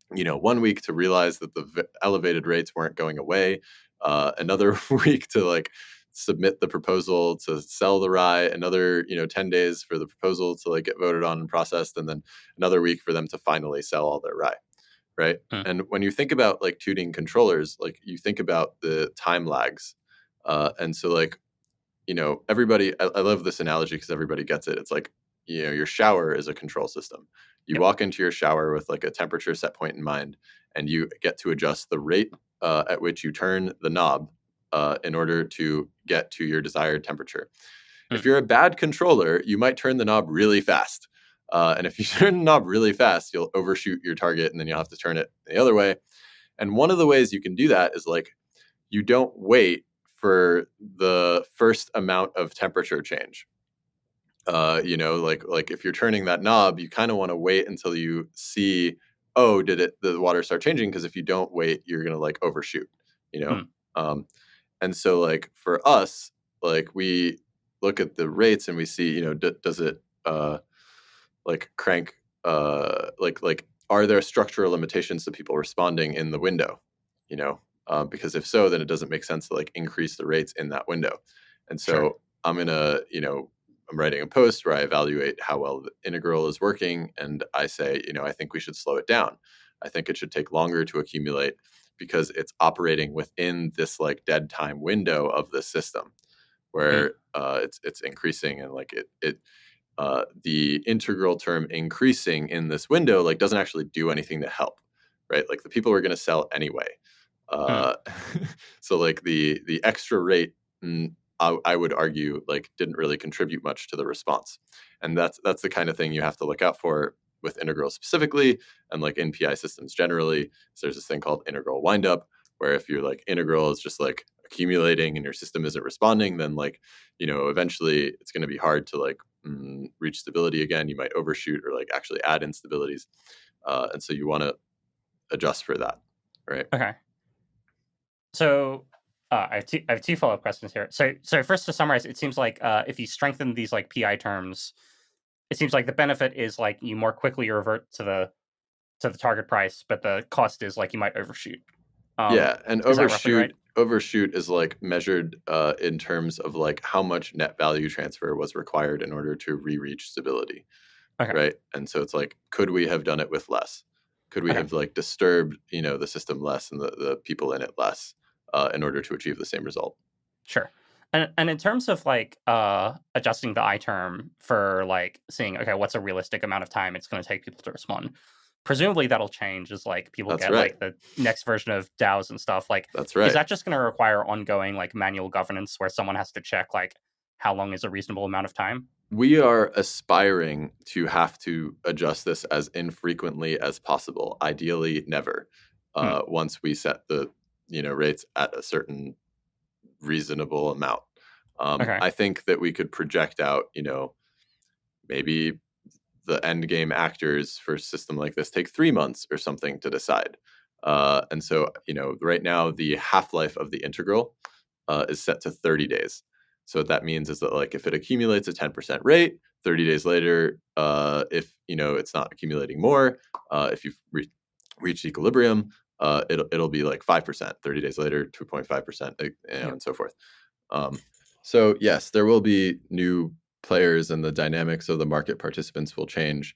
1 week to realize that the elevated rates weren't going away, another week to like submit the proposal to sell the rye, another 10 days for the proposal to like get voted on and processed, and then another week for them to finally sell all their rye, right? Hmm, And when you think about like tuning controllers, like you think about the time lags, and so like everybody, I love this analogy because everybody gets it. It's like, your shower is a control system. You yep. walk into your shower with like a temperature set point in mind, and you get to adjust the rate at which you turn the knob in order to get to your desired temperature. If Hmm, you're a bad controller, you might turn the knob really fast. And if you turn the knob really fast, you'll overshoot your target and then you'll have to turn it the other way. And one of the ways you can do that is like you don't wait for the first amount of temperature change. Like if you're turning that knob, you kind of want to wait until you see, oh, did the water start changing? Because if you don't wait, you're gonna like overshoot. You know, hmm, um, and so like for us, like we look at the rates and we see, does it like crank like are there structural limitations to people responding in the window, because if so, then it doesn't make sense to like increase the rates in that window. And sure. so I'm writing a post where I evaluate how well the integral is working, and I say, I think we should slow it down. I think it should take longer to accumulate because it's operating within this like dead time window of the system Hmm, where it's increasing, and like the integral term increasing in this window like doesn't actually do anything to help, right? Like the people are going to sell anyway. hmm, uh, so like the extra rate, I would argue like didn't really contribute much to the response, and that's the kind of thing you have to look out for with integrals specifically, and like NPI systems generally. So there's this thing called integral windup, where if your like integral is just like accumulating and your system isn't responding, then like eventually it's going to be hard to like reach stability again. You might overshoot or like actually add instabilities, and so you want to adjust for that, right? okay. So I have two follow up questions here. So first to summarize, it seems like if you strengthen these like PI terms, it seems like the benefit is like you more quickly revert to the target price, but the cost is like you might overshoot. Yeah, and Is that roughly right? overshoot is like measured in terms of like how much net value transfer was required in order to re-reach stability, Okay. right? And so it's like, could we have done it with less? Could we Okay. have like disturbed the system less and the people in it less in order to achieve the same result? Sure. And in terms of like adjusting the I term for like seeing okay, what's a realistic amount of time it's going to take people to respond. Presumably that'll change as like people That's get right. like the next version of DAOs and stuff. Like, That's is right. that just going to require ongoing like manual governance where someone has to check like how long is a reasonable amount of time? We are aspiring to have to adjust this as infrequently as possible. Ideally, never. Hmm. Once we set the rates at a certain reasonable amount. Okay. I think that we could project out, maybe the end game actors for a system like this take 3 months or something to decide. And so, right now, the half life of the integral is set to 30 days. So what that means is that like if it accumulates a 10% rate, 30 days later, if it's not accumulating more, if you've reached equilibrium, it'll be like 5%. 30 days later, 2.5%, Yep. and so forth. Um, so yes, there will be new players, and the dynamics of the market participants will change.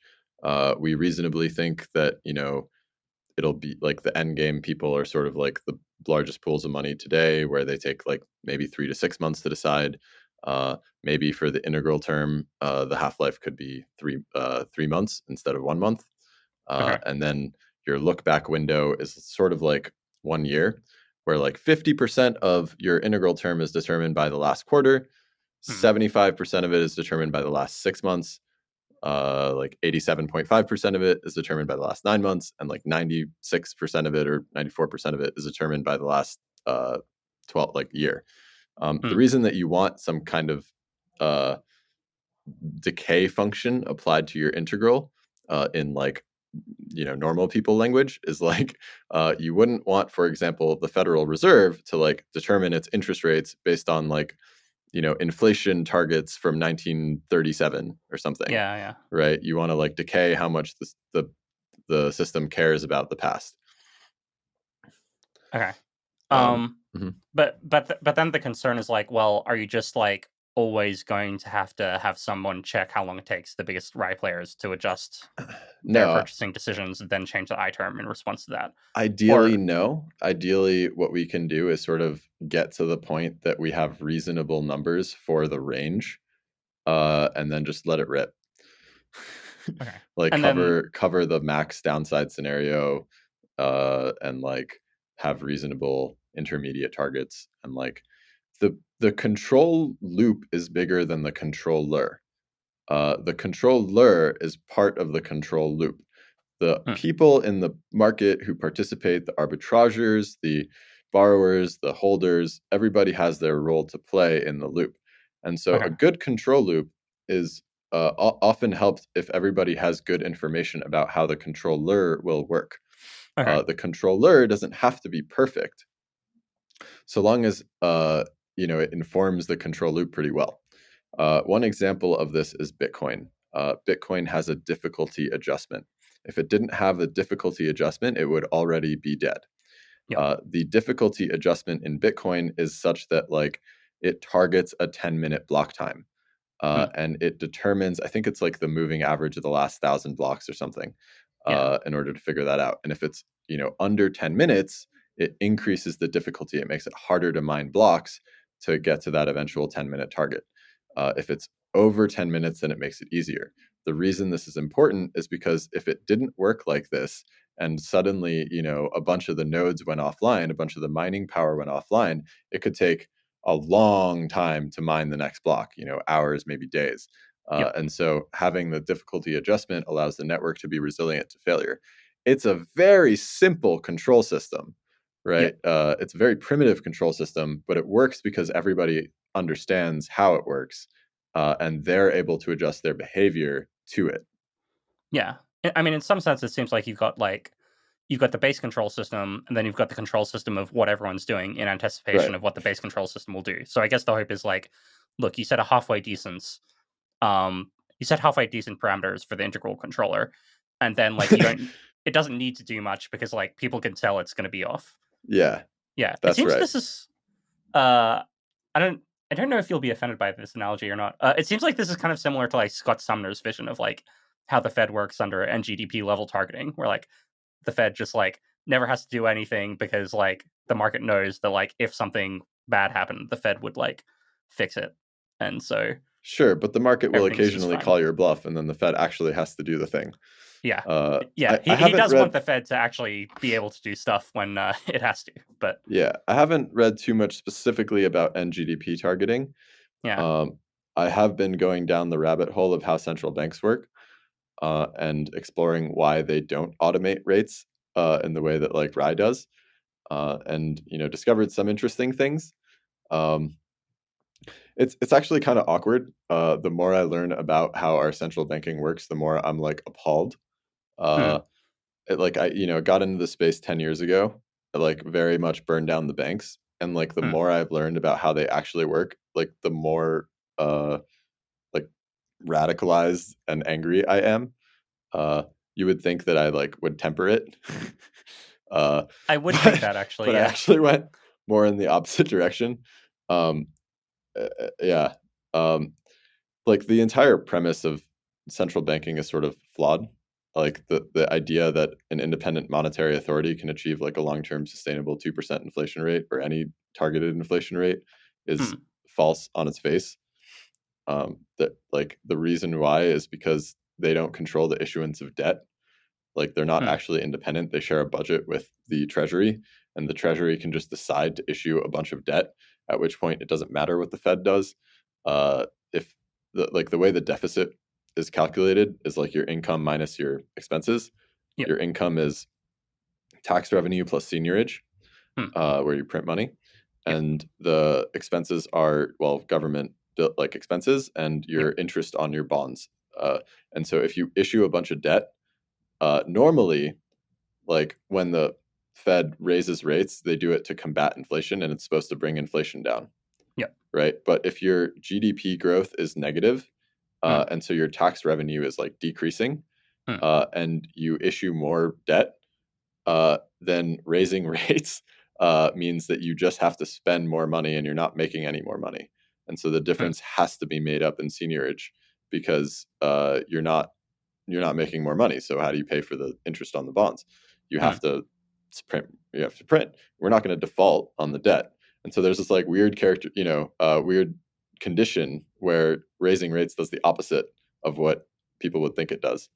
We reasonably think that it'll be like the end game people are sort of like the largest pools of money today, where they take like maybe 3 to 6 months to decide. Maybe for the integral term, the half life could be 3 months instead of 1 month. Okay. And then your look back window is sort of like 1 year, where like 50% of your integral term is determined by the last quarter, Hmm. 75% of it is determined by the last 6 months, like 87.5% of it is determined by the last 9 months, and like 96% of it or 94% of it is determined by the last 12 like year. The Hmm. reason that you want some kind of uh, decay function applied to your integral in like normal people language is like you wouldn't want, for example, the Federal Reserve to like determine its interest rates based on like inflation targets from 1937 or something, Yeah. Yeah. right? You want to like decay how much the system cares about the past. Okay. um, Um, mhm. but then the concern is like, well, are you just like always going to have someone check how long it takes the biggest Rye players to adjust their No, purchasing decisions and then change the I term in response to that? ideally Or no. Ideally what we can do is sort of get to the point that we have reasonable numbers for the range, and then just let it rip. okay. Like And then cover the max downside scenario, and like have reasonable intermediate targets, and like the control loop is bigger than the controller. The controller is part of the control loop. The hmm, people in the market who participate, the arbitrageurs, the borrowers, the holders, everybody has their role to play in the loop. And so a okay. good control loop is often helped if everybody has good information about how the controller will work. Okay. The controller doesn't have to be perfect, so long as it informs the control loop pretty well. One example of this is Bitcoin. Bitcoin has a difficulty adjustment. If it didn't have a difficulty adjustment, it would already be dead. Yep. The difficulty adjustment in Bitcoin is such that like it targets a 10-minute block time, Hmm, and it determines, I think it's like the moving average of the last 1,000 blocks or something, yeah. in order to figure that out. And if it's under 10 minutes, it increases the difficulty. It makes it harder to mine blocks to get to that eventual 10-minute target. If it's over 10 minutes, then it makes it easier. The reason this is important is because if it didn't work like this, and suddenly a bunch of the nodes went offline, a bunch of the mining power went offline, it could take a long time to mine the next block, hours, maybe days. Yep. And so having the difficulty adjustment allows the network to be resilient to failure. It's a very simple control system, right? Yep. It's a very primitive control system, but it works because everybody understands how it works, and they're able to adjust their behavior to it. Yeah. I mean, in some sense, it seems like you've got the base control system, and then you've got the control system of what everyone's doing in Right. anticipation of what the base control system will do. So I guess the hope is like, look, you set a halfway decent, um, you set halfway decent parameters for the integral controller, and then like you don't, it doesn't need to do much because like people can tell it's going to be off. Yeah, Yeah, it that's seems right. this is. Uh, I don't. I don't know if you'll be offended by this analogy or not. It seems like this is kind of similar to like Scott Sumner's vision of like how the Fed works under NGDP level targeting, where like the Fed just like never has to do anything because like the market knows that like if something bad happened, the Fed would like fix it, and so Sure, but the market will everything's just occasionally fine. call your bluff, and then the Fed actually has to do the thing. Yeah, Uh, yeah. I He haven't does want read the Fed to actually be able to do stuff when it has to, but Yeah, I haven't read too much specifically about NGDP targeting. yeah. Um, I have been going down the rabbit hole of how central banks work, and exploring why they don't automate rates in the way that like Rye does, and discovered some interesting things. Um, it's actually kind of awkward. The more I learn about how our central banking works, the more I'm like appalled. Hmm. Uh, I got into the space 10 years ago. It like very much burned down the banks. and like the Hmm. more I've learned about how they actually work, like the more like radicalized and angry I am. Uh, you would think that I like would temper it, uh, I would think but that actually, but I yeah. actually went more in the opposite direction. Um, yeah, um, like the entire premise of central banking is sort of flawed. Like the idea that an independent monetary authority can achieve like a long term sustainable 2% inflation rate or any targeted inflation rate is Hmm. false on its face. That like the reason why is because they don't control the issuance of debt. Like they're not Hmm. actually independent. They share a budget with the treasury, and the treasury can just decide to issue a bunch of debt. At which point, it doesn't matter what the Fed does. If the way the deficit is calculated is like your income minus your expenses. Yep. Your income is tax revenue plus seniorage, Hmm. where you print money, Yep. and the expenses are well government like expenses and Yep. your interest on your bonds. And so if you issue a bunch of debt, normally like when the Fed raises rates, they do it to combat inflation and it's supposed to bring inflation down, Yep. right? But if your GDP growth is negative, Hmm. and so your tax revenue is like decreasing, Hmm. and you issue more debt, then raising rates means that you just have to spend more money and you're not making any more money. And so the Hmm. difference has to be made up in seniorage because you're not making more money. So how do you pay for the interest on the bonds? You Hmm. have to print. You have to print. We're not going to default on the debt. And so there's this like weird character, weird condition where raising rates does the opposite of what people would think it does,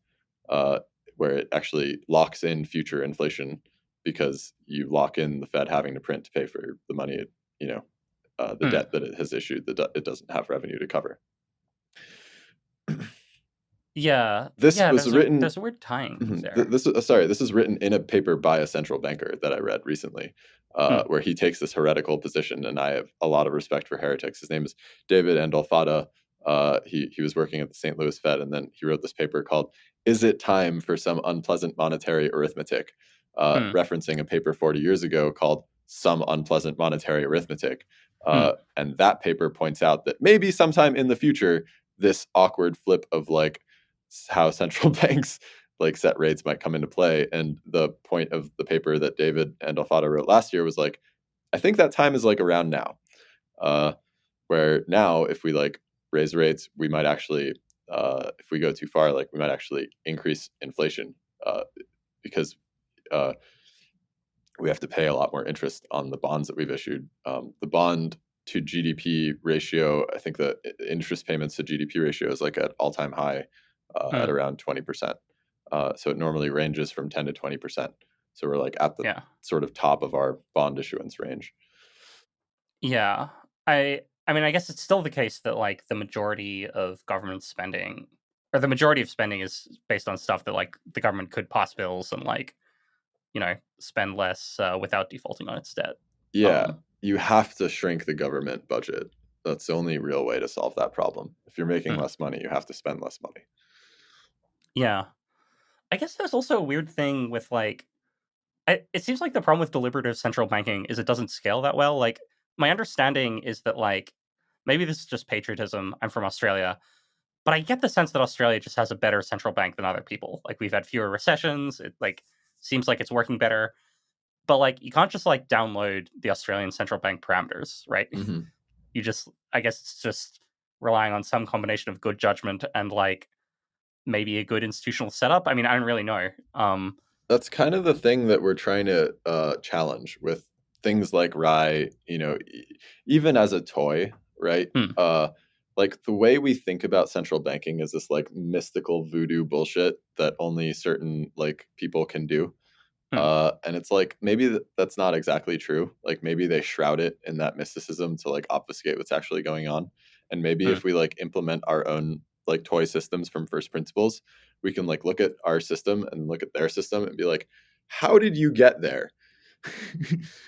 uh, where it actually locks in future inflation because you lock in the Fed having to print to pay for the money, the Hmm. debt that it has issued. It doesn't have revenue to cover. Yeah. This Yeah. was There's written a weird tying Mhm. there. This is written in a paper by a central banker that I read recently, Hmm. where he takes this heretical position, and I have a lot of respect for heretics. His name is David Andolfada. He was working at the St. Louis Fed, and then he wrote this paper called "Is It Time for Some Unpleasant Monetary Arithmetic?" Hmm. Referencing a paper 40 years ago called "Some Unpleasant Monetary Arithmetic." Hmm. And that paper points out that maybe sometime in the future, this awkward flip of like how central banks like set rates might come into play. And the point of the paper that David and Alfado wrote last year was like, I think that time is like around now, uh, where now if we like raise rates, we might actually, if we go too far, like we might actually increase inflation because uh, we have to pay a lot more interest on the bonds that we've issued. The bond to GDP ratio, I think the interest payments to GDP ratio is like at all-time high at Hmm. around 20%. So it normally ranges from 10 to 20%. So we're like at the Yeah. sort of top of our bond issuance range. Yeah. I mean, I guess it's still the case that like the majority of government spending or the majority of spending is based on stuff that like the government could pass bills and like, spend less without defaulting on its debt. Yeah, Um you have to shrink the government budget. That's the only real way to solve that problem. If you're making hmm. less money, you have to spend less money. Yeah. I guess there's also a weird thing with like it seems like the problem with deliberative central banking is it doesn't scale that well. Like my understanding is that like maybe this is just patriotism. I'm from Australia, but I get the sense that Australia just has a better central bank than other people. Like we've had fewer recessions. It like seems like it's working better. But like you can't just like download the Australian central bank parameters, right? Hmm. You just I guess it's just relying on some combination of good judgment and like maybe a good institutional setup. I mean, I don't really know. That's kind of the thing that we're trying to challenge with things like rye, even as a toy, right? Hmm. Like the way we think about central banking is this like mystical voodoo bullshit that only certain like people can do. Hmm. And it's like maybe that's not exactly true. Like maybe they shroud it in that mysticism to like obfuscate what's actually going on. And maybe Hmm. if we like implement our own like toy systems from first principles, we can like look at our system and look at their system and be like, how did you get there?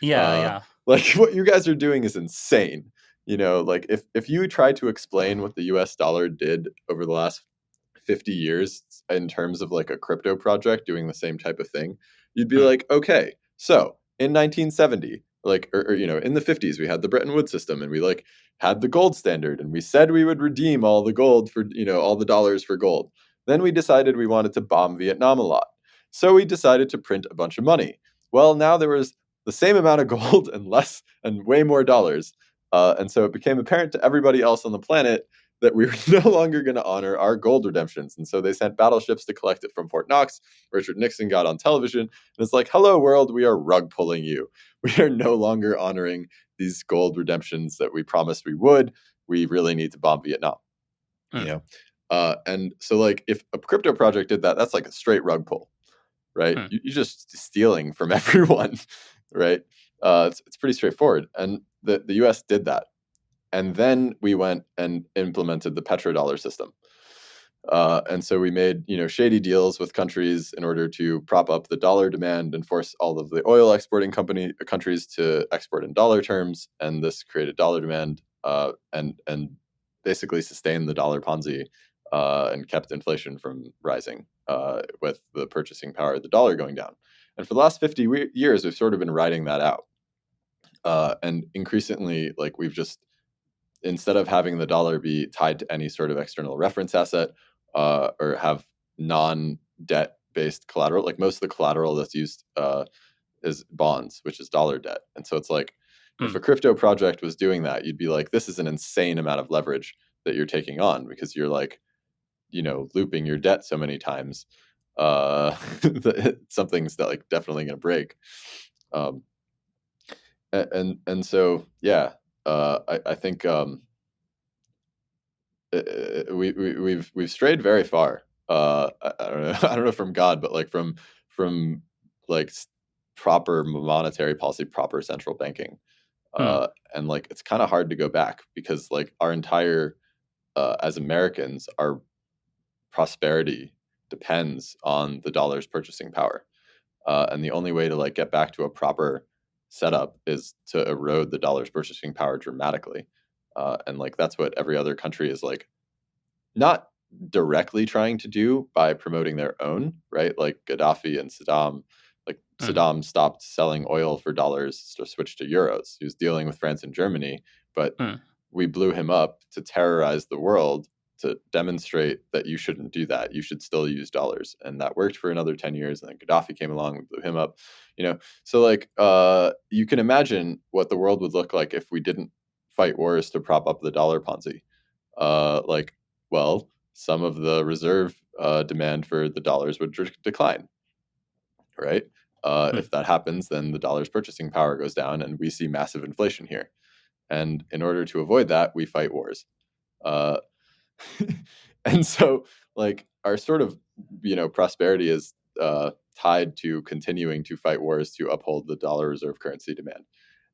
Yeah, uh, yeah. like what you guys are doing is insane. Like if you try to explain what the US dollar did over the last 50 years in terms of like a crypto project doing the same type of thing, you'd be Hmm. like, okay, so in 1970, like, or in the 50s, we had the Bretton Woods system, and we like had the gold standard, and we said we would redeem all the gold for, all the dollars for gold. Then we decided we wanted to bomb Vietnam a lot. So we decided to print a bunch of money. Well, now there was the same amount of gold and less and way more dollars. And so it became apparent to everybody else on the planet that we were no longer going to honor our gold redemptions. And so they sent battleships to collect it from Fort Knox. Richard Nixon got on television and it's like, hello, world, we are rug pulling you. We are no longer honoring these gold redemptions that we promised we would. We really need to bomb Vietnam. And so like if a crypto project did that, that's like a straight rug pull, right? You're just stealing from everyone, right? It's pretty straightforward. And the US did that. And then we went and implemented the petrodollar system. And so we made, shady deals with countries in order to prop up the dollar demand and force all of the oil exporting countries to export in dollar terms. And this created dollar demand and basically sustained the dollar Ponzi and kept inflation from rising with the purchasing power of the dollar going down. And for the last 50 years, we've sort of been riding that out. And increasingly, like we've just, instead of having the dollar be tied to any sort of external reference asset or have non-debt based collateral, like most of the collateral that's used is bonds, which is dollar debt. And so it's like, if a crypto project was doing that, you'd be like, this is an insane amount of leverage that you're taking on because you're like, looping your debt so many times. Something's that like definitely going to break. And so, yeah. I think we've strayed very far. I don't know. I don't know from God, but like from like proper monetary policy, proper central banking, and like it's kind of hard to go back because like our entire as Americans, our prosperity depends on the dollar's purchasing power, and the only way to like get back to a proper setup is to erode the dollar's purchasing power dramatically. And like that's what every other country is like not directly trying to do by promoting their own, right? Like Gaddafi and Saddam, like Saddam stopped selling oil for dollars to switch to euros. He was dealing with France and Germany, but we blew him up to terrorize the world to demonstrate that you shouldn't do that. You should still use dollars. And that worked for another 10 years. And then Gaddafi came along, we blew him up, So like you can imagine what the world would look like if we didn't fight wars to prop up the dollar Ponzi. Well, some of the reserve demand for the dollars would decline, right? If that happens, then the dollar's purchasing power goes down and we see massive inflation here. And in order to avoid that, we fight wars. And so like our sort of, prosperity is tied to continuing to fight wars to uphold the dollar reserve currency demand.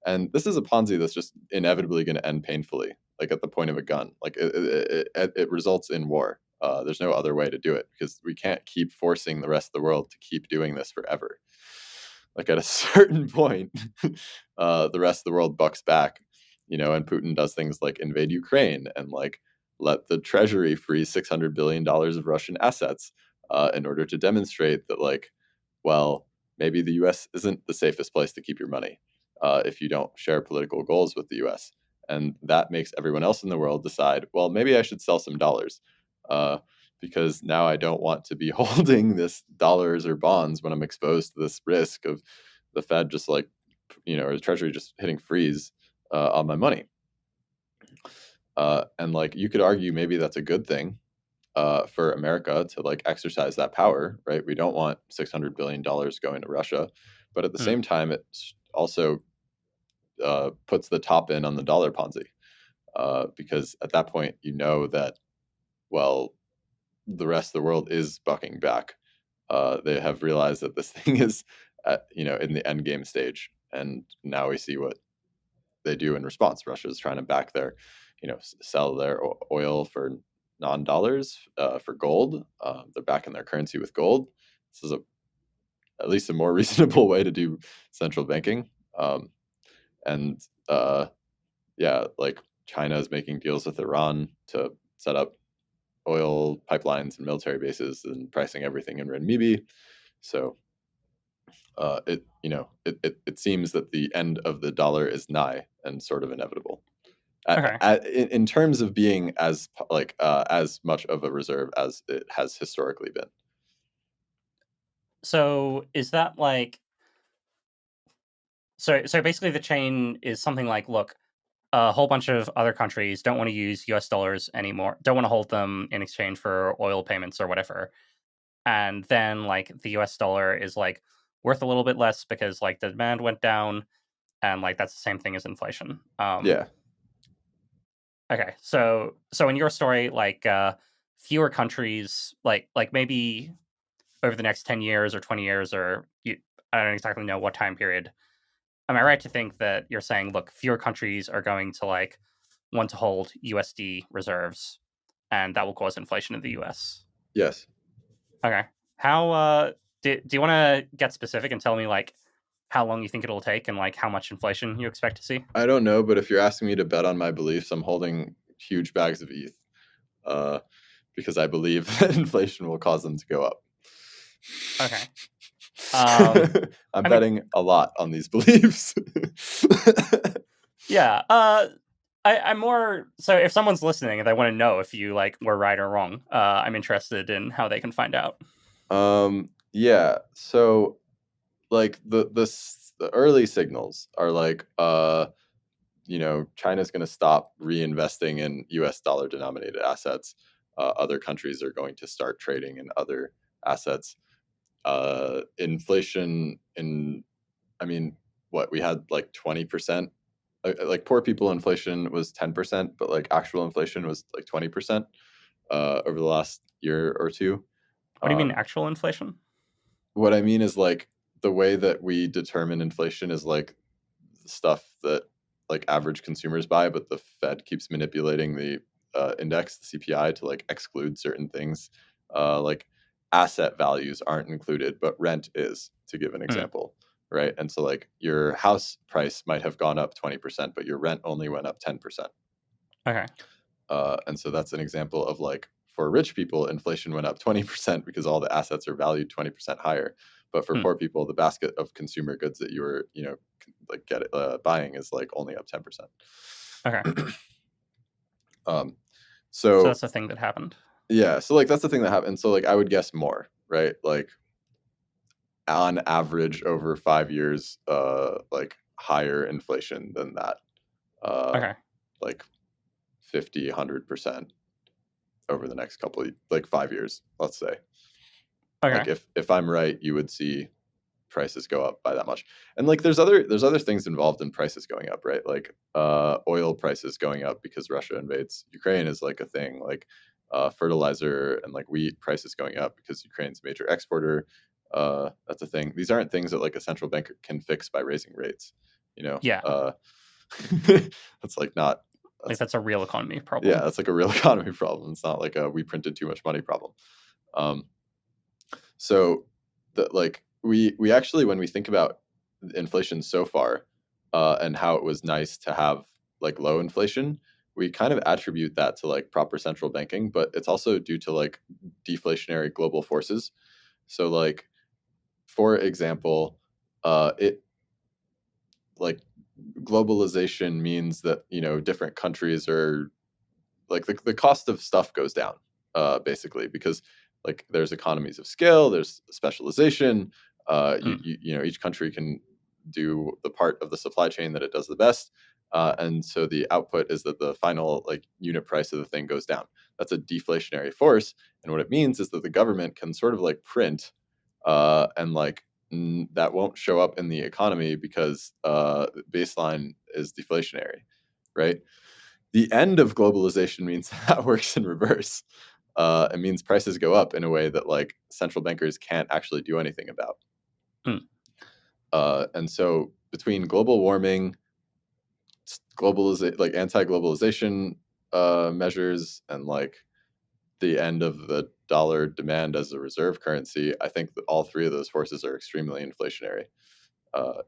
And this is a Ponzi that's just inevitably going to end painfully, like at the point of a gun. Like it results in war. There's no other way to do it because we can't keep forcing the rest of the world to keep doing this forever. Like at a certain point, the rest of the world bucks back, and Putin does things like invade Ukraine and like let the treasury freeze $600 billion of Russian assets in order to demonstrate that, like, well, maybe the U.S. isn't the safest place to keep your money if you don't share political goals with the U.S. And that makes everyone else in the world decide, well, maybe I should sell some dollars because now I don't want to be holding this dollars or bonds when I'm exposed to this risk of the Fed just like, or the Treasury just hitting freeze on my money. And like you could argue maybe that's a good thing for America to like exercise that power, right? We don't want $600 billion going to Russia, but at the same time, it also puts the top in on the dollar Ponzi because at that point, that, well, the rest of the world is bucking back. They have realized that this thing is, in the end game stage, and now we see what they do in response. Russia is trying to back their, sell their oil for non-dollars for gold. They're backing their currency with gold. This is at least a more reasonable way to do central banking. And like China is making deals with Iran to set up oil pipelines and military bases and pricing everything in renminbi. So it seems that the end of the dollar is nigh and sort of inevitable. Okay. In terms of being as much of a reserve as it has historically been. So is that like so basically the chain is something like, look, a whole bunch of other countries don't want to use US dollars anymore, don't want to hold them in exchange for oil payments or whatever. And then like the US dollar is like worth a little bit less because like the demand went down, and like that's the same thing as inflation. Yeah. Okay. So in your story, like fewer countries, like maybe over the next 10 years or 20 years, or I don't exactly know what time period. Am I right to think that you're saying, look, fewer countries are going to like want to hold USD reserves, and that will cause inflation in the US? Yes. Okay. How do you want to get specific and tell me like how long you think it'll take and like how much inflation you expect to see? I don't know, but if you're asking me to bet on my beliefs, I'm holding huge bags of ETH, uh, because I believe that inflation will cause them to go up. Okay. Um I'm I mean, betting a lot on these beliefs. yeah. I'm more so if someone's listening and they want to know if you like were right or wrong, I'm interested in how they can find out. Yeah. So like the early signals are like China's going to stop reinvesting in US dollar denominated assets. Other countries are going to start trading in other assets. Inflation in I mean, what we had like 20%. Like poor people inflation was 10%, but like actual inflation was like 20% over the last year or two. What do you mean Um, actual inflation? what I mean is like the way that we determine inflation is like stuff that like average consumers buy, but the Fed keeps manipulating the index, the CPI, to like exclude certain things. Like asset values aren't included, but rent is, to give an Hmm. example, right? And so like your house price might have gone up 20%, but your rent only went up 10%. Okay. And so that's an example of like for rich people, inflation went up 20% because all the assets are valued 20% higher. But for Hmm. poor people, the basket of consumer goods that you were, like buying is like only up 10%. Okay. um, So so that's the thing that happened. yeah, so like that's the thing that happened. So like I would guess more, right? Like on average over 5 years, like higher inflation than that, uh, Okay. like 50, 100% over the next like 5 years, let's say. Like Okay. if I'm right, you would see prices go up by that much. And like there's other things involved in prices going up, right? Like oil prices going up because Russia invades Ukraine is like a thing. Like fertilizer and like wheat prices going up because Ukraine's a major exporter. That's a thing. These aren't things that like a central bank can fix by raising rates. You know, Yeah. that's like not Like that's that's a real economy yeah, problem. that's like a real economy problem. It's not like a we printed too much money problem. Um, so that like we actually when we think about inflation so far, and how it was nice to have like low inflation, we kind of attribute that to like proper central banking, but it's also due to like deflationary global forces. So like for example, it like globalization means that different countries are like the cost of stuff goes down, basically because like there's economies of scale, there's specialization. Hmm. Each country can do the part of the supply chain that it does the best, and so the output is that the final like unit price of the thing goes down. That's a deflationary force, and what it means is that the government can sort of like print, and like that won't show up in the economy because baseline is deflationary, right? The end of globalization means that works in reverse. It means prices go up in a way that like central bankers can't actually do anything about. Hmm. And so between global warming, like anti-globalization measures, and like the end of the dollar demand as a reserve currency, I think that all three of those forces are extremely inflationary,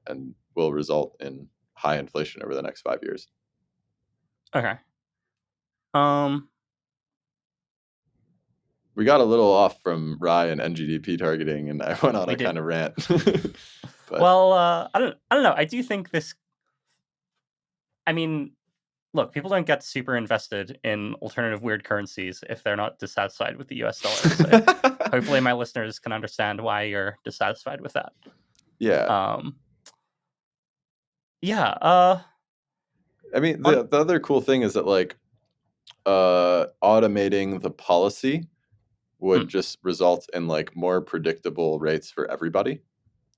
and will result in high inflation over the next 5 years. Okay. Um we got a little off from RAI and NGDP targeting, and I went on We a did. kind of rant. But Well, I don't know. I do think this. I mean, look, people don't get super invested in alternative weird currencies if they're not dissatisfied with the US dollar. So hopefully my listeners can understand why you're dissatisfied with that. yeah, Um, yeah. I mean, On. the other cool thing is that like automating the policy would just result in like more predictable rates for everybody,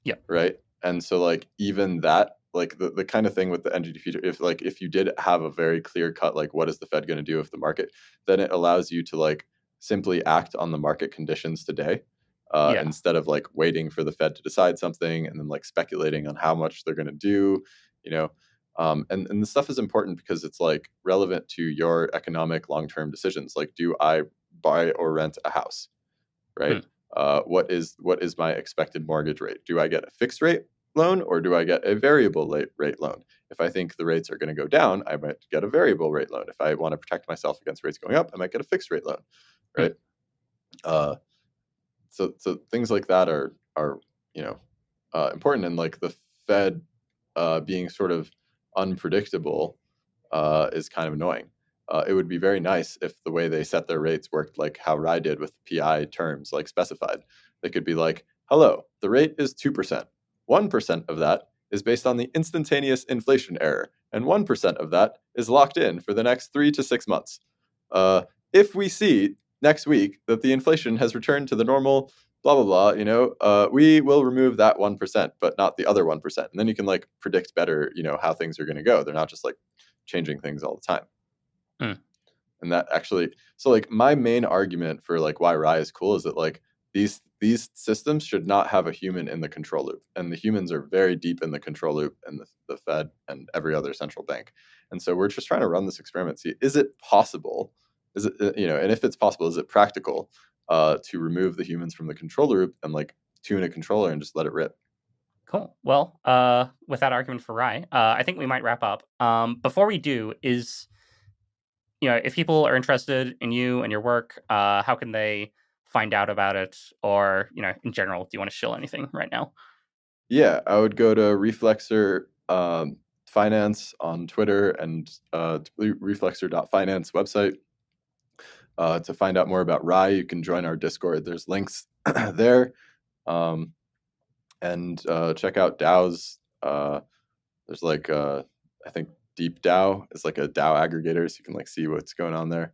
Yeah. right? And so like even that, like the kind of thing with the NGD feature, if you did have a very clear cut, like what is the Fed going to do with the market, then it allows you to like simply act on the market conditions today, Yeah. instead of like waiting for the Fed to decide something and then like speculating on how much they're going to do, you know. And the stuff is important because it's like relevant to your economic long-term decisions. Like, do I buy or rent a house, right? Hmm. What is my expected mortgage rate? Do I get a fixed rate loan or do I get a variable rate loan? If I think the rates are going to go down, I might get a variable rate loan. If I want to protect myself against rates going up, I might get a fixed rate loan, Hmm. right? Uh, so things like that are you know important, and like the Fed being sort of unpredictable is kind of annoying. It would be very nice if the way they set their rates worked like how RAI did with PI terms like specified. They could be like, hello, the rate is 2%. 1% of that is based on the instantaneous inflation error, and 1% of that is locked in for the next 3 to 6 months. Uh, if we see next week that the inflation has returned to the normal blah blah blah, we will remove that 1%, but not the other 1%. And then you can like predict better, how things are going to go. They're not just like changing things all the time. Hmm. And that actually, so like my main argument for like why RAI is cool is that like these systems should not have a human in the control loop, and the humans are very deep in the control loop, and the Fed and every other central bank. And so we're just trying to run this experiment, see is it possible, is it and if it's possible, is it practical to remove the humans from the control loop and like tune a controller and just let it rip. Cool. Well, with that argument for Rye, I think we might wrap up. Before we do, if people are interested in you and your work, how can they find out about it? Or, in general, do you want to shill anything right now? Yeah, I would go to Reflexer Finance on Twitter and reflexer.finance website to find out more about RAI. You can join our Discord. There's links there. And check out DAOs. There's like, I think Deep DAO is like a DAO aggregator, so you can like see what's going on there.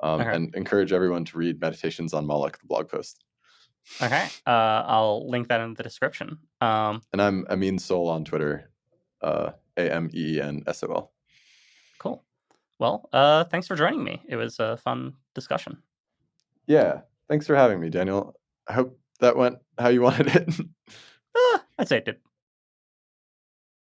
Okay. And encourage everyone to read Meditations on Moloch, the blog post. Okay. I'll link that in the description. And I'm Ameen Sol on Twitter, AMEENSOL. Cool. Well, thanks for joining me. It was a fun discussion. Yeah, thanks for having me, Daniel. I hope that went how you wanted it. I'd say it did.